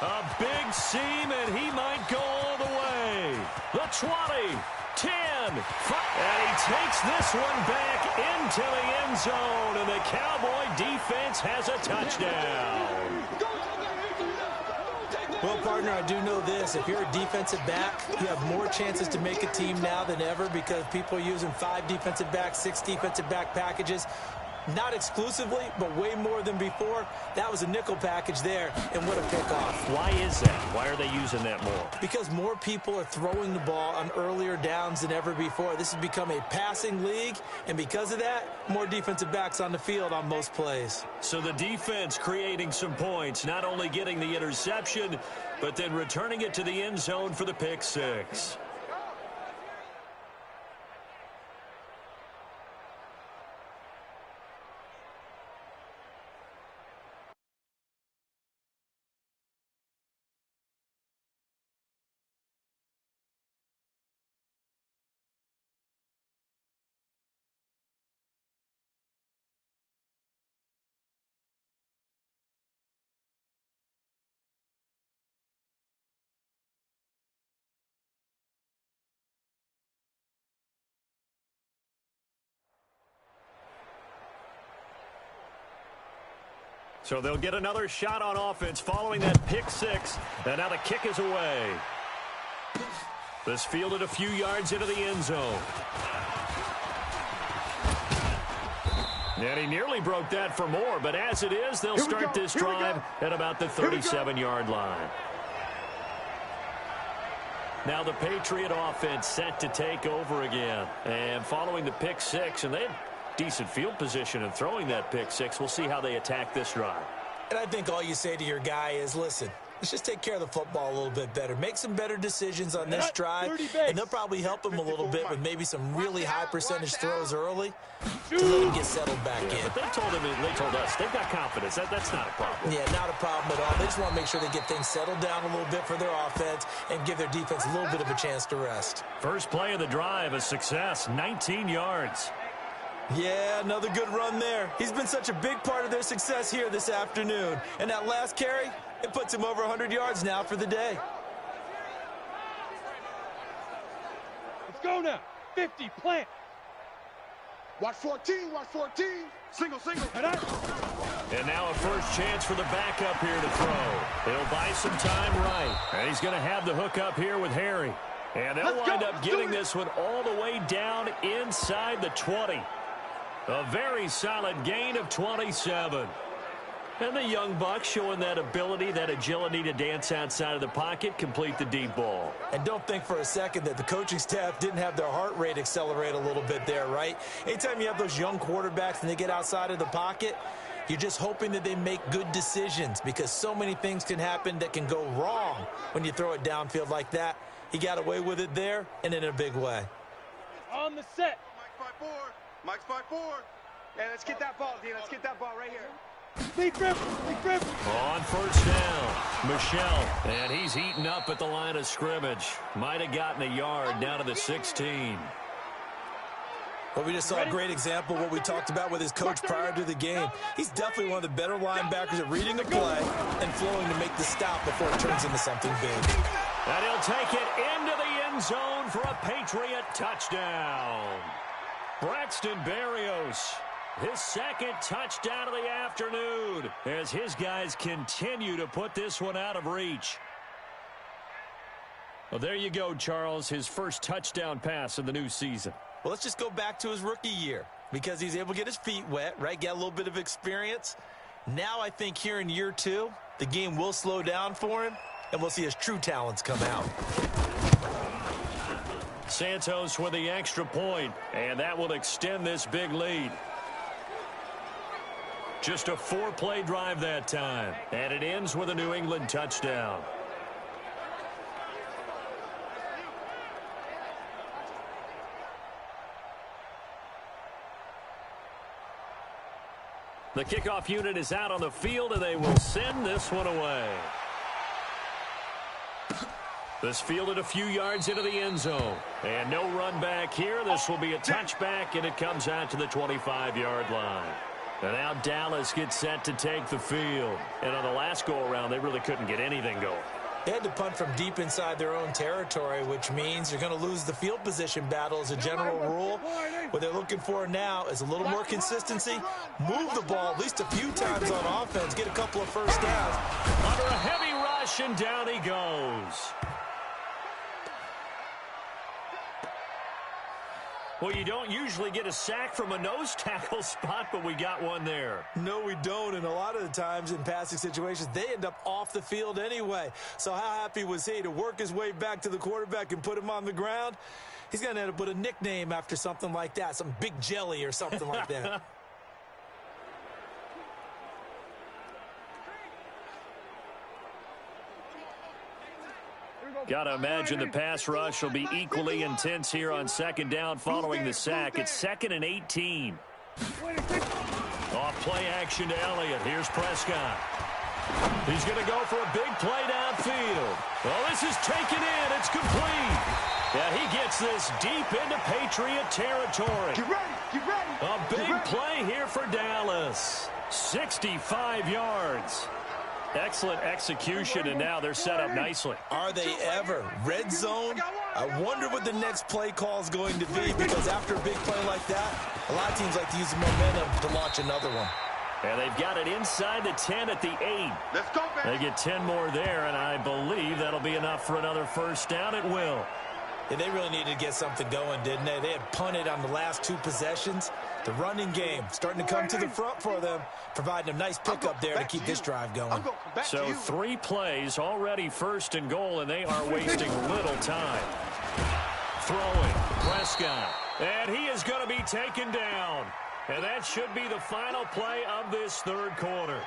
A big seam, and he might go all the way. The 20, 10, 5, and he takes this one back into the end zone, and the Cowboy defense has a touchdown. Well, partner, I do know this. If you're a defensive back, you have more chances to make a team now than ever because people are using 5 defensive backs, 6 defensive back packages. Not exclusively, but way more than before. That was a nickel package there, and what a pickoff. Why is that? Why are they using that more? Because more people are throwing the ball on earlier downs than ever before. This has become a passing league, and because of that, more defensive backs on the field on most plays. So the defense creating some points, not only getting the interception, but then returning it to the end zone for the pick six. So they'll get another shot on offense following that pick six. And now the kick is away. This fielded a few yards into the end zone. And he nearly broke that for more, but as it is, they'll start this drive at about the 37-yard line. Now the Patriot offense set to take over again. And following the pick six, and they had decent field position in throwing that pick six. We'll see how they attack this drive. And I think all you say to your guy is, listen, let's just take care of the football a little bit better. Make some better decisions on this drive, and they'll probably help him a little bit with maybe some really high percentage throws early to let him get settled back in. But they told us they've got confidence. That's not a problem. Yeah, not a problem at all. They just want to make sure they get things settled down a little bit for their offense and give their defense a little bit of a chance to rest. First play of the drive, a success, 19 yards. Yeah, another good run there. He's been such a big part of their success here this afternoon. And that last carry, it puts him over 100 yards now for the day. Let's go now. 50, plant. Watch 14, watch 14. Single. And now a first chance for the backup here to throw. He'll buy some time right. And he's going to have the hook up here with Harry. And they'll wind up getting this one all the way down inside the 20. A very solid gain of 27. And the young buck showing that ability, that agility to dance outside of the pocket, complete the deep ball. And don't think for a second that the coaching staff didn't have their heart rate accelerate a little bit there, right? Anytime you have those young quarterbacks and they get outside of the pocket, you're just hoping that they make good decisions because so many things can happen that can go wrong when you throw it downfield like that. He got away with it there and in a big way. On the set. Mike's 5-4. Hey, let's get that ball, D. Let's get that ball right here. Big grip. On first down, Michelle. And he's heating up at the line of scrimmage. Might have gotten a yard down to the 16. Well, we just saw a great example of what we talked about with his coach prior to the game. He's definitely one of the better linebackers at reading the play and flowing to make the stop before it turns into something big. And he'll take it into the end zone for a Patriot touchdown. Braxton Berrios, his second touchdown of the afternoon as his guys continue to put this one out of reach. Well, there you go, Charles, his first touchdown pass of the new season. Well, let's just go back to his rookie year because he's able to get his feet wet, right? Get a little bit of experience. Now I think here in year 2, the game will slow down for him, and we'll see his true talents come out. Santos with the extra point, and that will extend this big lead. Just a 4-play drive that time, and it ends with a New England touchdown. The kickoff unit is out on the field, and they will send this one away. This fielded a few yards into the end zone. And no run back here. This will be a touchback, and it comes out to the 25-yard line. And now Dallas gets set to take the field. And on the last go-around, they really couldn't get anything going. They had to punt from deep inside their own territory, which means you're going to lose the field position battle as a general rule. What they're looking for now is a little more consistency, move the ball at least a few times on offense, get a couple of first downs. Under a heavy rush, and down he goes. Well, you don't usually get a sack from a nose tackle spot, but we got one there. No, we don't, and a lot of the times in passing situations, they end up off the field anyway. So how happy was he to work his way back to the quarterback and put him on the ground? He's going to end up with a nickname after something like that, some Big Jelly or something like that. Got to imagine the pass rush will be equally intense here on second down following the sack. It's 2nd and 18. Off play action to Elliott. Here's Prescott. He's going to go for a big play downfield. Well, this is taken in. It's complete. Yeah, he gets this deep into Patriot territory. Get ready, get ready. A big play here for Dallas. 65 yards. Excellent execution, and now they're set up nicely. Are they ever? Red zone? I wonder what the next play call is going to be, because after a big play like that, a lot of teams like to use the momentum to launch another one. And they've got it inside the 10 at the 8. Let's go, man. They get 10 more there, and I believe that'll be enough for another first down. It will. Yeah, they really needed to get something going, didn't they? They had punted on the last 2 possessions. The running game starting to come to the front for them, providing a nice pickup there to keep this drive going. So 3 plays, already 1st and goal, and they are wasting little time. Throwing, Prescott, and he is going to be taken down. And that should be the final play of this 3rd quarter.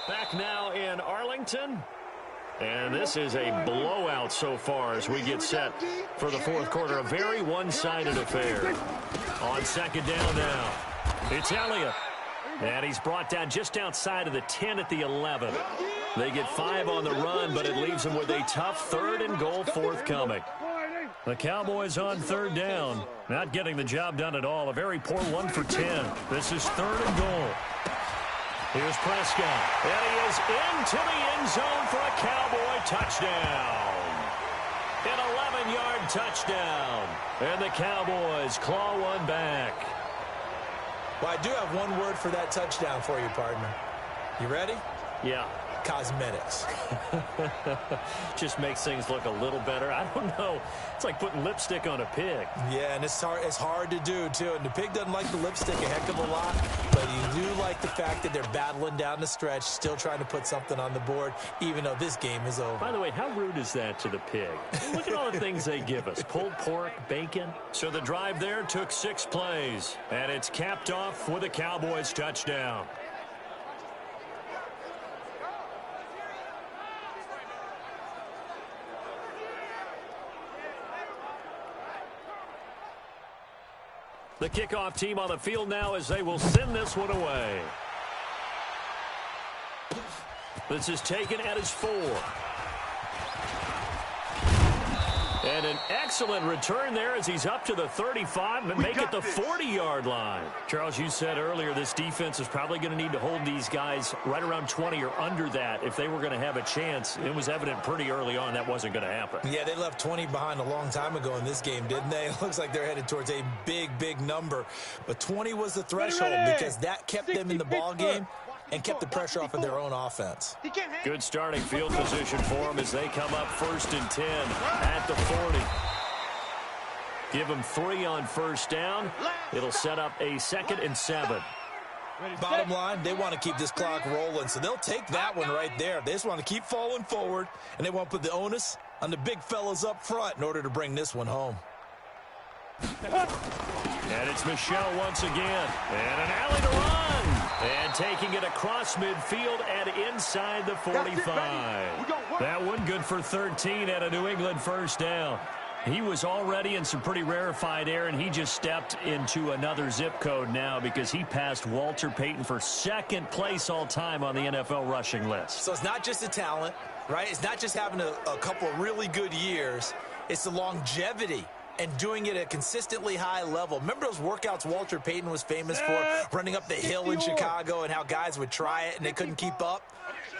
Back now in Arlington. And this is a blowout so far as we get set for the 4th quarter. A very one-sided affair. On 2nd down now, it's Elliott. And he's brought down just outside of the 10 at the 11. They get 5 on the run, but it leaves them with a tough 3rd and goal forthcoming. The Cowboys on 3rd down. Not getting the job done at all. A very poor 1 for 10. This is 3rd and goal. Here's Prescott, and he is into the end zone for a Cowboy touchdown. An 11-yard touchdown, and the Cowboys claw one back. Well, I do have one word for that touchdown for you, partner. You ready? Yeah. Cosmetics. Just makes things look a little better. I don't know. It's like putting lipstick on a pig. Yeah, and it's hard to do, too. And the pig doesn't like the lipstick a heck of a lot, but you do like the fact that they're battling down the stretch, still trying to put something on the board, even though this game is over. By the way, how rude is that to the pig? Look at all the things they give us. Pulled pork, bacon. So the drive there took 6 plays, and it's capped off with a Cowboys touchdown. The kickoff team on the field now as they will send this one away. This is taken at his 4. And an excellent return there as he's up to the 35 and make it the 40-yard line. Charles, you said earlier this defense is probably going to need to hold these guys right around 20 or under that if they were going to have a chance. It was evident pretty early on that wasn't going to happen. Yeah, they left 20 behind a long time ago in this game, didn't they? It looks like they're headed towards a big, big number. But 20 was the threshold because that kept them in the ball game and kept the pressure off of their own offense. Good starting field position for them as they come up 1st and 10 at the 40. Give them 3 on first down. It'll set up a 2nd and 7. Bottom line, they want to keep this clock rolling, so they'll take that one right there. They just want to keep falling forward, and they want to put the onus on the big fellas up front in order to bring this one home. And it's Michel once again. And an alley to run. And taking it across midfield and inside the 45. That one good for 13 at a New England first down. He was already in some pretty rarefied air, and he just stepped into another zip code now because he passed Walter Payton for 2nd place all-time on the NFL rushing list. So it's not just the talent, right? It's not just having a couple of really good years. It's the longevity and doing it at a consistently high level. Remember those workouts Walter Payton was famous for, running up the hill in Chicago and how guys would try it and they couldn't keep up?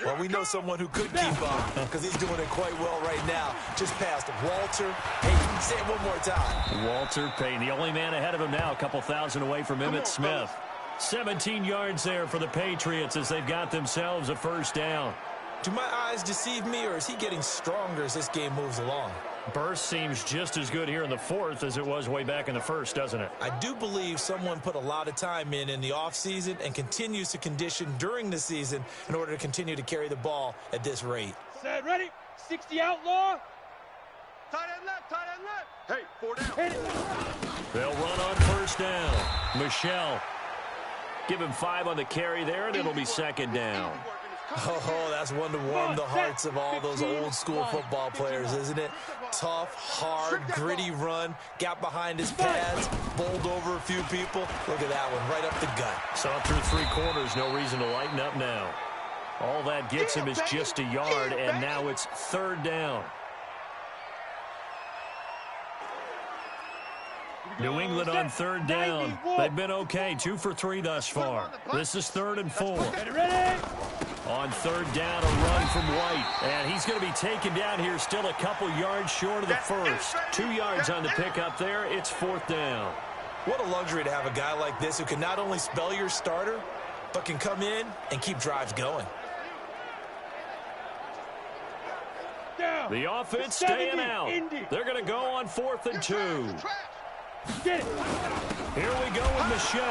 Well, we know someone who could keep up because he's doing it quite well right now. Just past Walter Payton. Say it one more time. Walter Payton, the only man ahead of him now, a couple thousand away from Emmitt Smith. 17 yards there for the Patriots as they've got themselves a first down. Do my eyes deceive me, or is he getting stronger as this game moves along? Burst seems just as good here in the 4th as it was way back in the 1st, doesn't it? I do believe someone put a lot of time in the offseason and continues to condition during the season in order to continue to carry the ball at this rate. Set, ready, 60 outlaw. Tight end left. Hey, 4 down. They'll run on first down. Michel. Give him 5 on the carry there, and it'll be 2nd down. Oh, that's one to warm the hearts of all those old school football players, isn't it? Tough, hard, gritty run, got behind his pads, bowled over a few people. Look at that one, right up the gut. Saw through 3 quarters, no reason to lighten up now. All that gets him is just a yard, and now it's 3rd down. New England on 3rd down. They've been okay, 2 for 3 thus far. This is 3rd and 4. On 3rd down, a run from White. And he's going to be taken down here, still a couple yards short of the first. 2 yards on the pickup there. It's 4th down. What a luxury to have a guy like this who can not only spell your starter, but can come in and keep drives going. The offense staying out. They're going to go on 4th and 2. Get it. Here we go with Michel.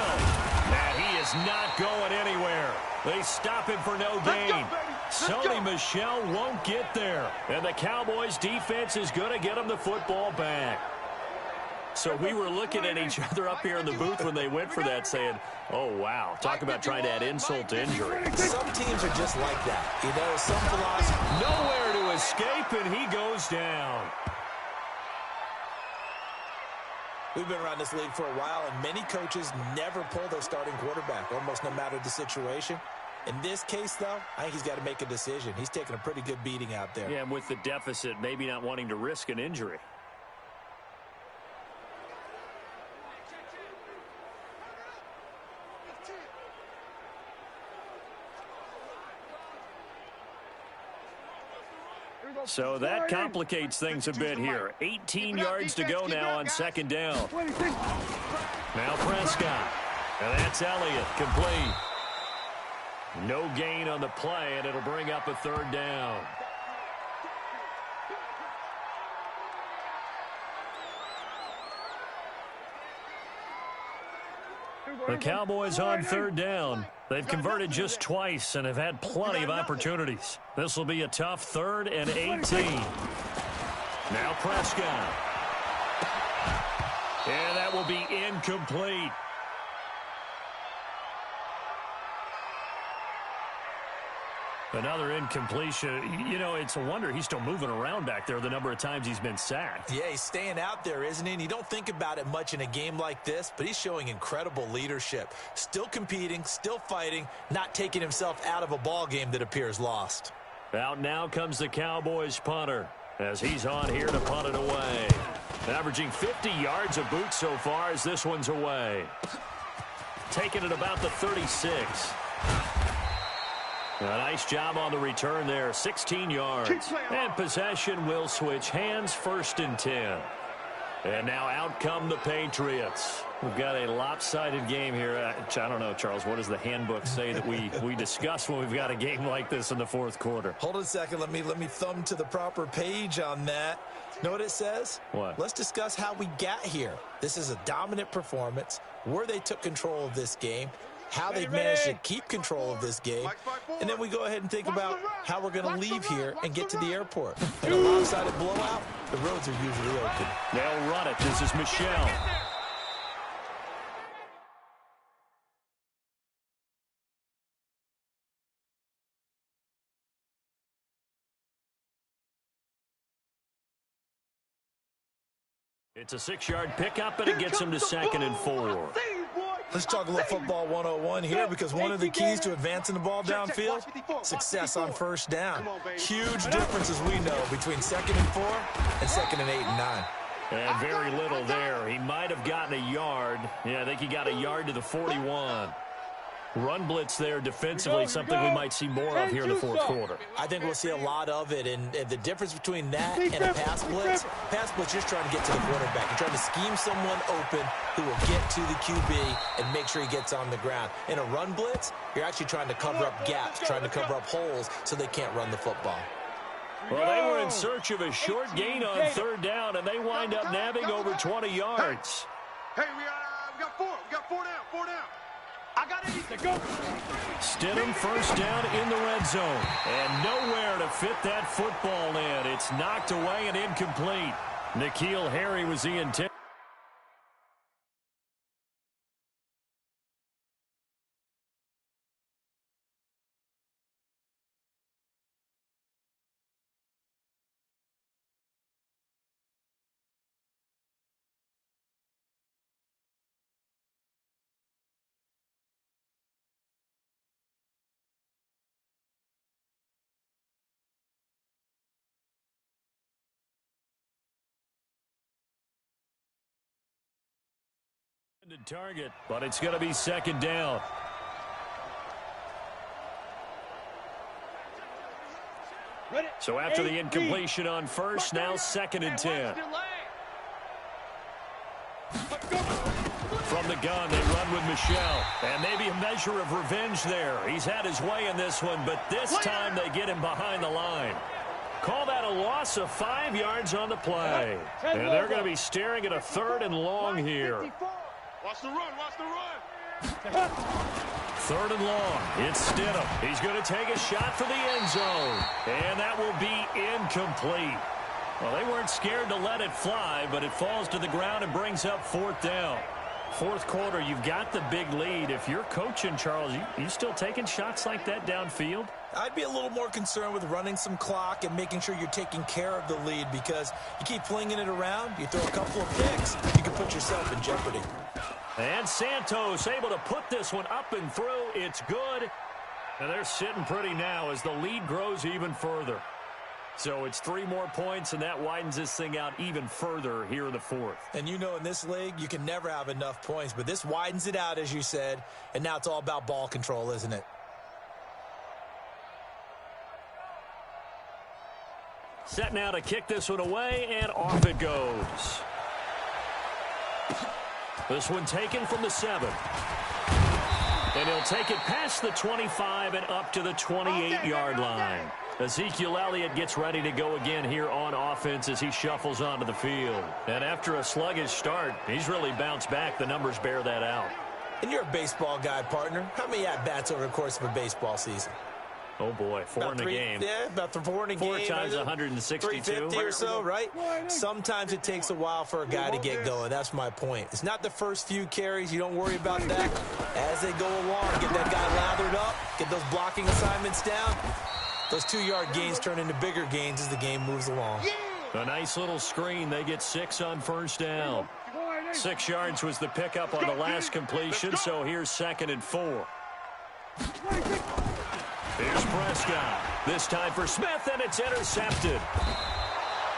And he is not going anywhere. They stop him for no gain. Sony Michel won't get there. And the Cowboys defense is going to get him the football back. So we were looking at each other up here in the booth when they went for that saying, oh, wow, talk about trying to add insult to injury. Some teams are just like that. You know, some philosophy. Nowhere to escape, and he goes down. We've been around this league for a while, and many coaches never pull their starting quarterback, almost no matter the situation. In this case, though, I think he's got to make a decision. He's taking a pretty good beating out there. Yeah, and with the deficit, maybe not wanting to risk an injury. So that complicates things a bit here. 18 yards to go now on 2nd down. Now Prescott. And that's Elliott, complete. No gain on the play, and it'll bring up a 3rd down. The Cowboys on 3rd down. They've converted just twice and have had plenty of opportunities. This will be a tough 3rd and 18. Now Prescott. And that will be incomplete. Another incompletion. You know, it's a wonder he's still moving around back there the number of times he's been sacked. Yeah, he's staying out there, isn't he? And you don't think about it much in a game like this, but he's showing incredible leadership. Still competing, still fighting, not taking himself out of a ball game that appears lost. Out now comes the Cowboys punter as he's on here to punt it away. Averaging 50 yards a boot so far as this one's away. Taking it about the 36. A nice job on the return there, 16 yards. And possession will switch hands, 1st and 10. And now out come the Patriots. We've got a lopsided game here. I don't know, Charles, what does the handbook say that we discuss when we've got a game like this in the 4th quarter? Hold on a second. Let me thumb to the proper page on that. Know what it says? What? Let's discuss how we got here. This is a dominant performance, where they took control of this game, how they managed to keep control of this game, and then we go ahead and think about how we're going to leave here and get to the airport. In a lopsided blowout, the roads are usually open. They'll run it. This is Michelle. It's a 6-yard pickup, and it gets him to 2nd and 4. Let's talk a little football 101 here, because one of the keys to advancing the ball downfield, success on 1st down. Huge difference, as we know, between 2nd and 4 and 2nd and 8 and 9. And very little there. He might have gotten a yard. Yeah, I think he got a yard to the 41. Run blitz there defensively, something we might see more of here in the 4th quarter. I think we'll see a lot of it, and the difference between that and a pass blitz just trying to get to the quarterback. You're trying to scheme someone open who will get to the QB and make sure he gets on the ground. In a run blitz, you're actually trying to cover up gaps, trying to cover up holes so they can't run the football. Well, they were in search of a short gain on 3rd down, and they wind up nabbing over 20 yards. Hey, we got 4. We got 4 down. 4 down. I got it. To go. Stidham 1st down in the red zone. And nowhere to fit that football in. It's knocked away and incomplete. N'Keal Harry was the intent. Target, but it's going to be 2nd down. So after the incompletion on 1st, now 2nd and 10. From the gun, they run with Michelle. And maybe a measure of revenge there. He's had his way in this one, but this time they get him behind the line. Call that a loss of 5 yards on the play. And they're going to be staring at a 3rd and long here. Watch the run. Watch the run. 3rd and long. It's Stidham. He's going to take a shot for the end zone. And that will be incomplete. Well, they weren't scared to let it fly, but it falls to the ground and brings up 4th down. 4th quarter, you've got the big lead. If you're coaching, Charles, you still taking shots like that downfield? I'd be a little more concerned with running some clock and making sure you're taking care of the lead, because you keep flinging it around, you throw a couple of picks, you can put yourself in jeopardy. And Santos able to put this one up and through. It's good. And they're sitting pretty now as the lead grows even further. So it's 3 more points, and that widens this thing out even further here in the 4th. And you know, in this league, you can never have enough points, but this widens it out, as you said, and now it's all about ball control, isn't it? Set now to kick this one away, and off it goes. This one taken from the 7. And he'll take it past the 25 and up to the 28-yard line. Ezekiel Elliott gets ready to go again here on offense as he shuffles onto the field. And after a sluggish start, he's really bounced back. The numbers bear that out. And you're a baseball guy, partner. How many at-bats over the course of a baseball season? Oh, boy, 4 in a game. Yeah, about 4 in a game. 4 times 162. 350 or so, right? Sometimes it takes a while for a guy to get going. That's my point. It's not the first few carries. You don't worry about that. As they go along, get that guy lathered up, get those blocking assignments down. Those 2-yard gains turn into bigger gains as the game moves along. A nice little screen. They get 6 on first down. 6 yards was the pickup on the last completion, so here's 2nd and 4. Here's Prescott. This time for Smith, and it's intercepted.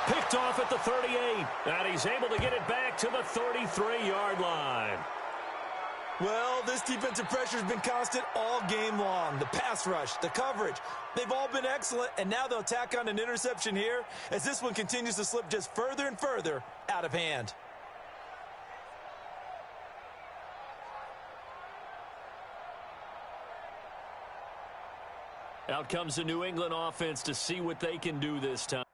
Picked off at the 38, and he's able to get it back to the 33-yard line. Well, this defensive pressure has been constant all game long. The pass rush, the coverage, they've all been excellent, and now they'll tack on an interception here as this one continues to slip just further and further out of hand. Out comes the New England offense to see what they can do this time.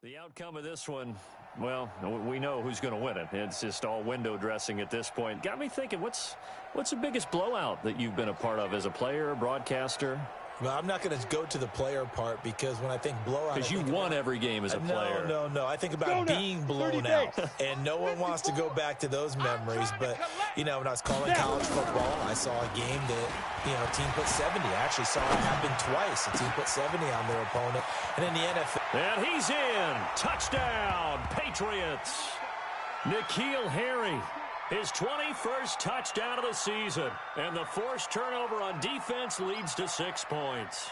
The outcome of this one, well, we know who's going to win it. It's just all window dressing at this point. Got me thinking, what's the biggest blowout that you've been a part of as a player, broadcaster? Well, I'm not going to go to the player part because when I think blowout... Because you won every game as a player. No. I think about being blown out. And no one wants to go back to those memories. But, you know, when I was calling college football, I saw a game that, you know, a team put 70. I actually saw it happen twice. A team put 70 on their opponent. And in the NFL... And he's in. Touchdown, Patriots. N'Keal Harry. His 21st touchdown of the season. And the forced turnover on defense leads to 6 points.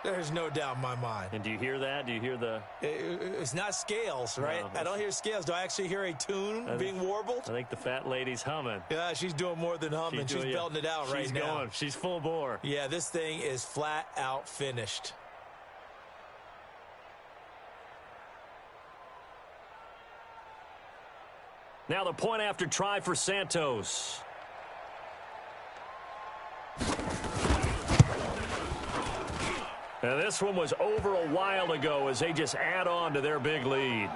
There's no doubt in my mind. And do you hear that? Do you hear the... It's not scales, right? No, I don't hear scales. Do I actually hear a tune being warbled? I think the fat lady's humming. Yeah, she's doing more than humming. She's belting it out right now. She's going. She's full bore. Yeah, this thing is flat out finished. Now the point after try for Santos. And this one was over a while ago as they just add on to their big lead.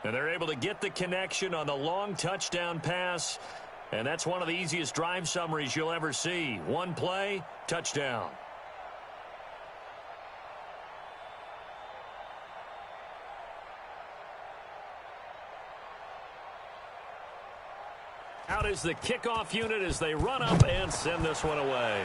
And they're able to get the connection on the long touchdown pass. And that's one of the easiest drive summaries you'll ever see. One play, touchdown. Out is the kickoff unit as they run up and send this one away.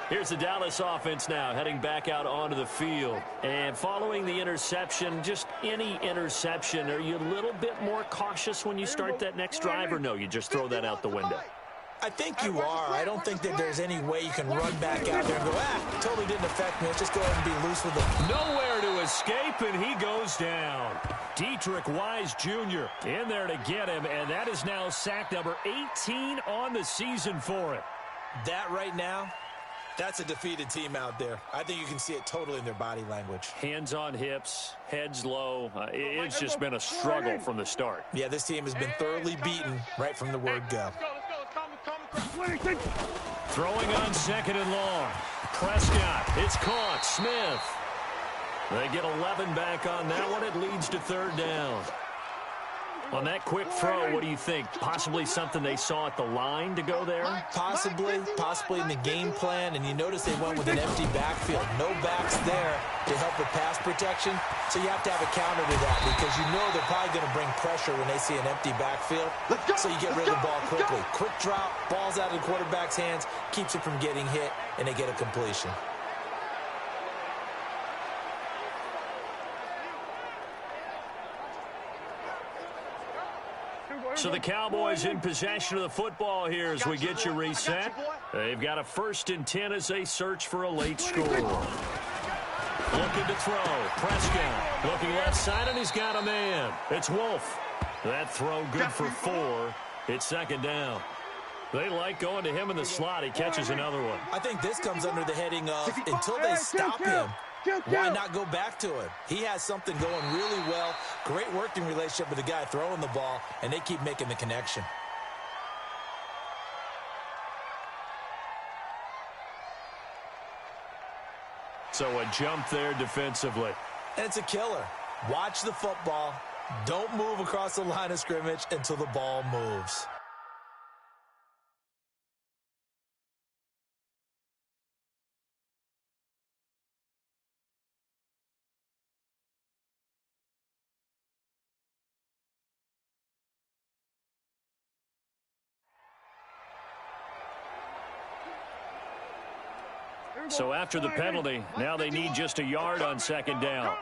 Here's the Dallas offense now heading back out onto the field. And following the interception, just any interception, are you a little bit more cautious when you start that next drive, or no, you just throw that out the window? I think you are. I don't think that there's any way you can run back out there and go, totally didn't affect me. Let's just go ahead and be loose with it. Nowhere to escape, and he goes down. Dietrich Wise Jr. in there to get him, and that is now sack number 18 on the season for him. That right now, that's a defeated team out there. I think you can see it totally in their body language. Hands on hips, heads low. It's just been a struggle from the start. Yeah, this team has been thoroughly beaten right from the word go. Let's go. Throwing on 2nd and long. Prescott, it's caught. Smith. They get 11 back on that one. It leads to 3rd down. On that quick throw, what do you think? Possibly something they saw at the line to go there? Possibly in the game plan. And you notice they went with an empty backfield. No backs there to help with pass protection. So you have to have a counter to that because you know they're probably going to bring pressure when they see an empty backfield. So you get rid of the ball quickly. Quick drop, ball's out of the quarterback's hands, keeps it from getting hit, and they get a completion. So the Cowboys in possession of the football here as we get you reset. They've got a 1st and 10 as they search for a late score. Looking to throw. Prescott looking left side, and he's got a man. It's Wolf. That throw good for 4. It's 2nd down. They like going to him in the slot. He catches another one. I think this comes under the heading of until they stop him, why not go back to him? He has something going really well. Great working relationship with the guy throwing the ball, and they keep making the connection. So a jump there defensively. And it's a killer. Watch the football. Don't move across the line of scrimmage until the ball moves. So after the penalty, now they need just a yard on 2nd down.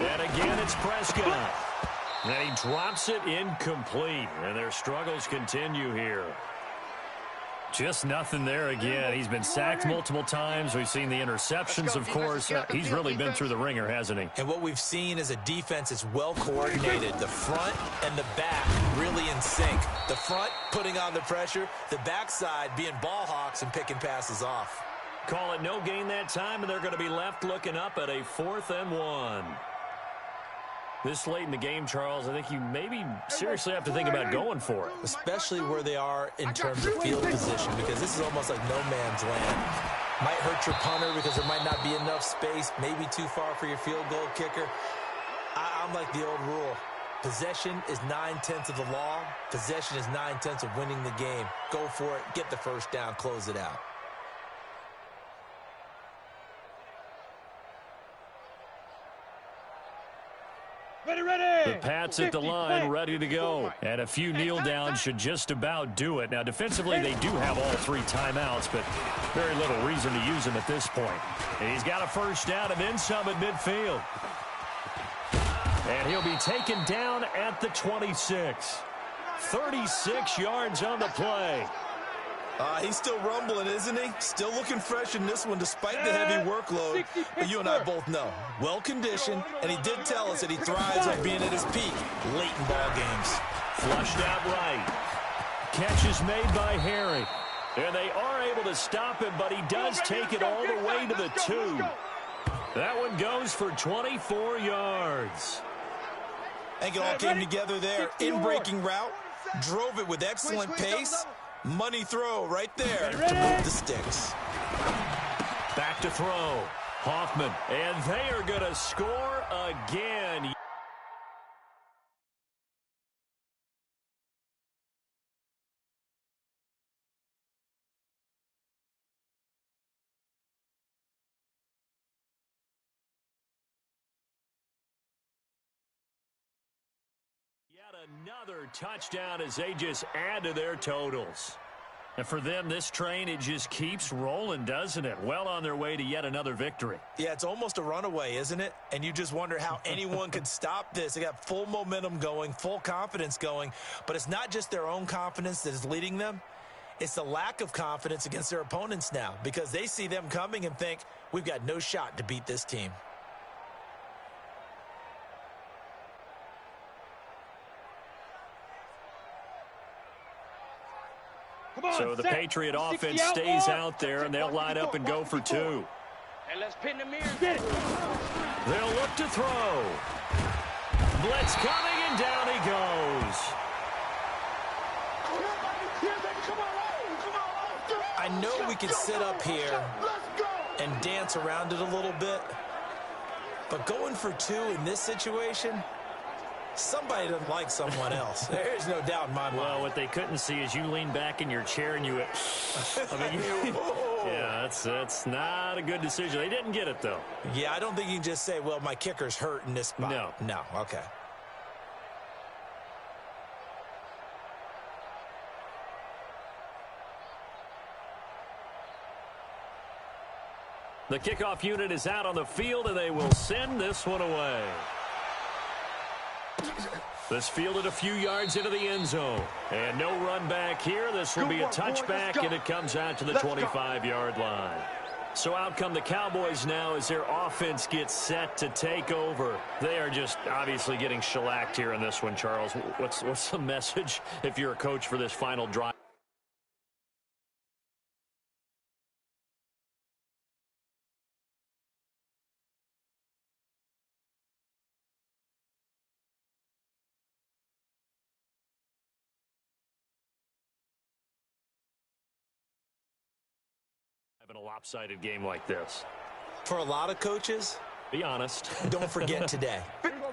And again, it's Prescott. And he drops it incomplete. And their struggles continue here. Just nothing there again. He's been sacked multiple times. We've seen the interceptions, of course. He's really been through the ringer, hasn't he? And what we've seen is a defense that's well coordinated. The front and the back really in sync. The front putting on the pressure. The backside being ball hawks and picking passes off. Call it no gain that time, and they're going to be left looking up at a 4th and 1. This late in the game, Charles, I think you maybe seriously have to think about going for it. Especially where they are in terms of field position, because this is almost like no man's land. Might hurt your punter because there might not be enough space, maybe too far for your field goal kicker. I'm like the old rule. Possession is 9/10 of the law. Possession is 9/10 of winning the game. Go for it, get the 1st down, close it out. The Pats at the line, ready to go. And a few kneel downs should just about do it. Now, defensively, they do have all 3 timeouts, but very little reason to use them at this point. And he's got a 1st down and then some at midfield. And he'll be taken down at the 26. 36 yards on the play. He's still rumbling, isn't he? Still looking fresh in this one despite the heavy workload. But you and I both know, well-conditioned, and he did tell us that he thrives on being at his peak late in ball games. Flushed out right. Catch is made by Harry. And they are able to stop him, but he does take it all the way to the 2. That one goes for 24 yards. I think it all came together there. In-breaking route, drove it with excellent pace. Money throw right there to move the sticks. Back to throw. Hoffman. And they are going to score again. Another touchdown as they just add to their totals. And for them, this train, it just keeps rolling, doesn't it? Well on their way to yet another victory. Yeah, it's almost a runaway, isn't it? And you just wonder how anyone could stop this. They got full momentum going, full confidence going. But it's not just their own confidence that is leading them. It's the lack of confidence against their opponents now because they see them coming and think, we've got no shot to beat this team. So the Patriot offense stays out there, and they'll line up and go for 2. And let's pin the mirror. Get it. They'll look to throw. Blitz coming, and down he goes. I know we could sit up here and dance around it a little bit, but going for 2 in this situation, somebody doesn't like someone else. There's no doubt in my mind. Well, what they couldn't see is you lean back in your chair and you yeah, that's not a good decision. They didn't get it, though. Yeah, I don't think you can just say, well, my kicker's hurt in this spot. No, okay. The kickoff unit is out on the field, and they will send this one away. This fielded a few yards into the end zone. And no run back here. This will be a touchback, and it comes out to the 25-yard line. So out come the Cowboys now as their offense gets set to take over. They are just obviously getting shellacked here in this one, Charles. What's the message if you're a coach for this final drive? In a lopsided game like this. For a lot of coaches, be honest. Don't forget today.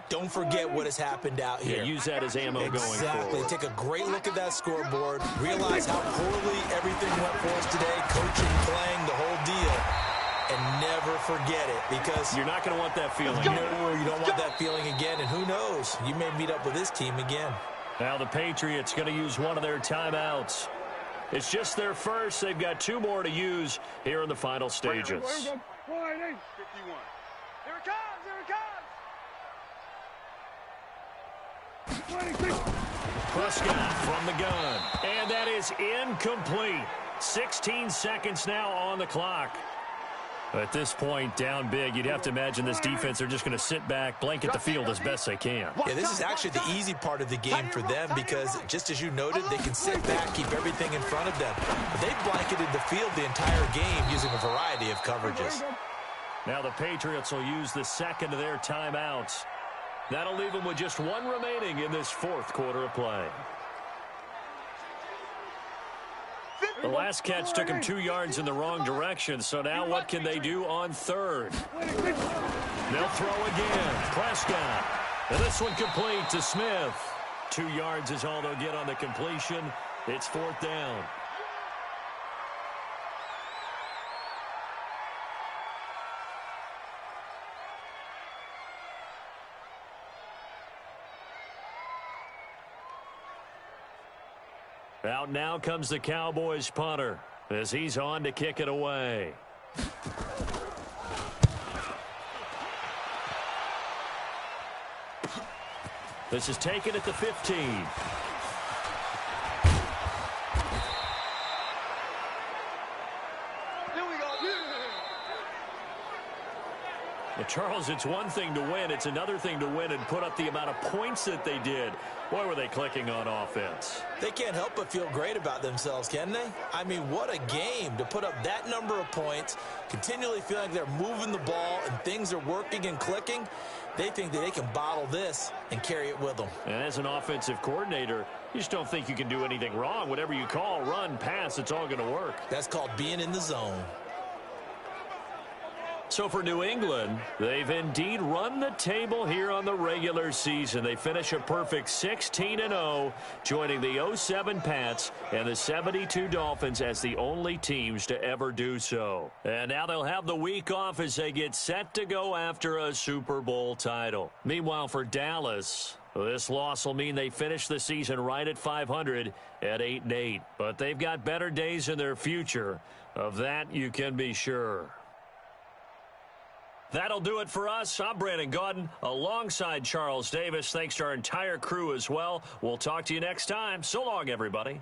Don't forget what has happened out here. Yeah, use that as ammo going forward. Exactly. Take a great look at that scoreboard. Realize how poorly everything went for us today. Coaching, playing, the whole deal. And never forget it, because you're not going to want that feeling. No, you don't want that feeling again. And who knows? You may meet up with this team again. Now the Patriots going to use one of their timeouts. It's just their first. They've got 2 more to use here in the final stages. 51. Here it comes. Prescott from the gun. And that is incomplete. 16 seconds now on the clock. At this point, down big, you'd have to imagine this defense are just going to sit back, blanket the field as best they can. Yeah, this is actually the easy part of the game for them because, just as you noted, they can sit back, keep everything in front of them. But they've blanketed the field the entire game using a variety of coverages. Now the Patriots will use the second of their timeouts. That'll leave them with just 1 remaining in this 4th quarter of play. The last catch took him 2 yards in the wrong direction, so now what can they do on 3rd? They'll throw again. Prescott. And this one complete to Smith. 2 yards is all they'll get on the completion. It's 4th down. Out now comes the Cowboys punter as he's on to kick it away. This is taken at the 15. Well, Charles, it's one thing to win. It's another thing to win and put up the amount of points that they did. Boy, were they clicking on offense. They can't help but feel great about themselves, can they? I mean, what a game to put up that number of points, continually feel like they're moving the ball and things are working and clicking. They think that they can bottle this and carry it with them. And as an offensive coordinator, you just don't think you can do anything wrong. Whatever you call, run, pass, it's all going to work. That's called being in the zone. So for New England, they've indeed run the table here on the regular season. They finish a perfect 16-0, joining the 07 Pats and the 72 Dolphins as the only teams to ever do so. And now they'll have the week off as they get set to go after a Super Bowl title. Meanwhile, for Dallas, this loss will mean they finish the season right at 500 at 8-8. But they've got better days in their future. Of that, you can be sure. That'll do it for us. I'm Brandon Gaudin alongside Charles Davis. Thanks to our entire crew as well. We'll talk to you next time. So long, everybody.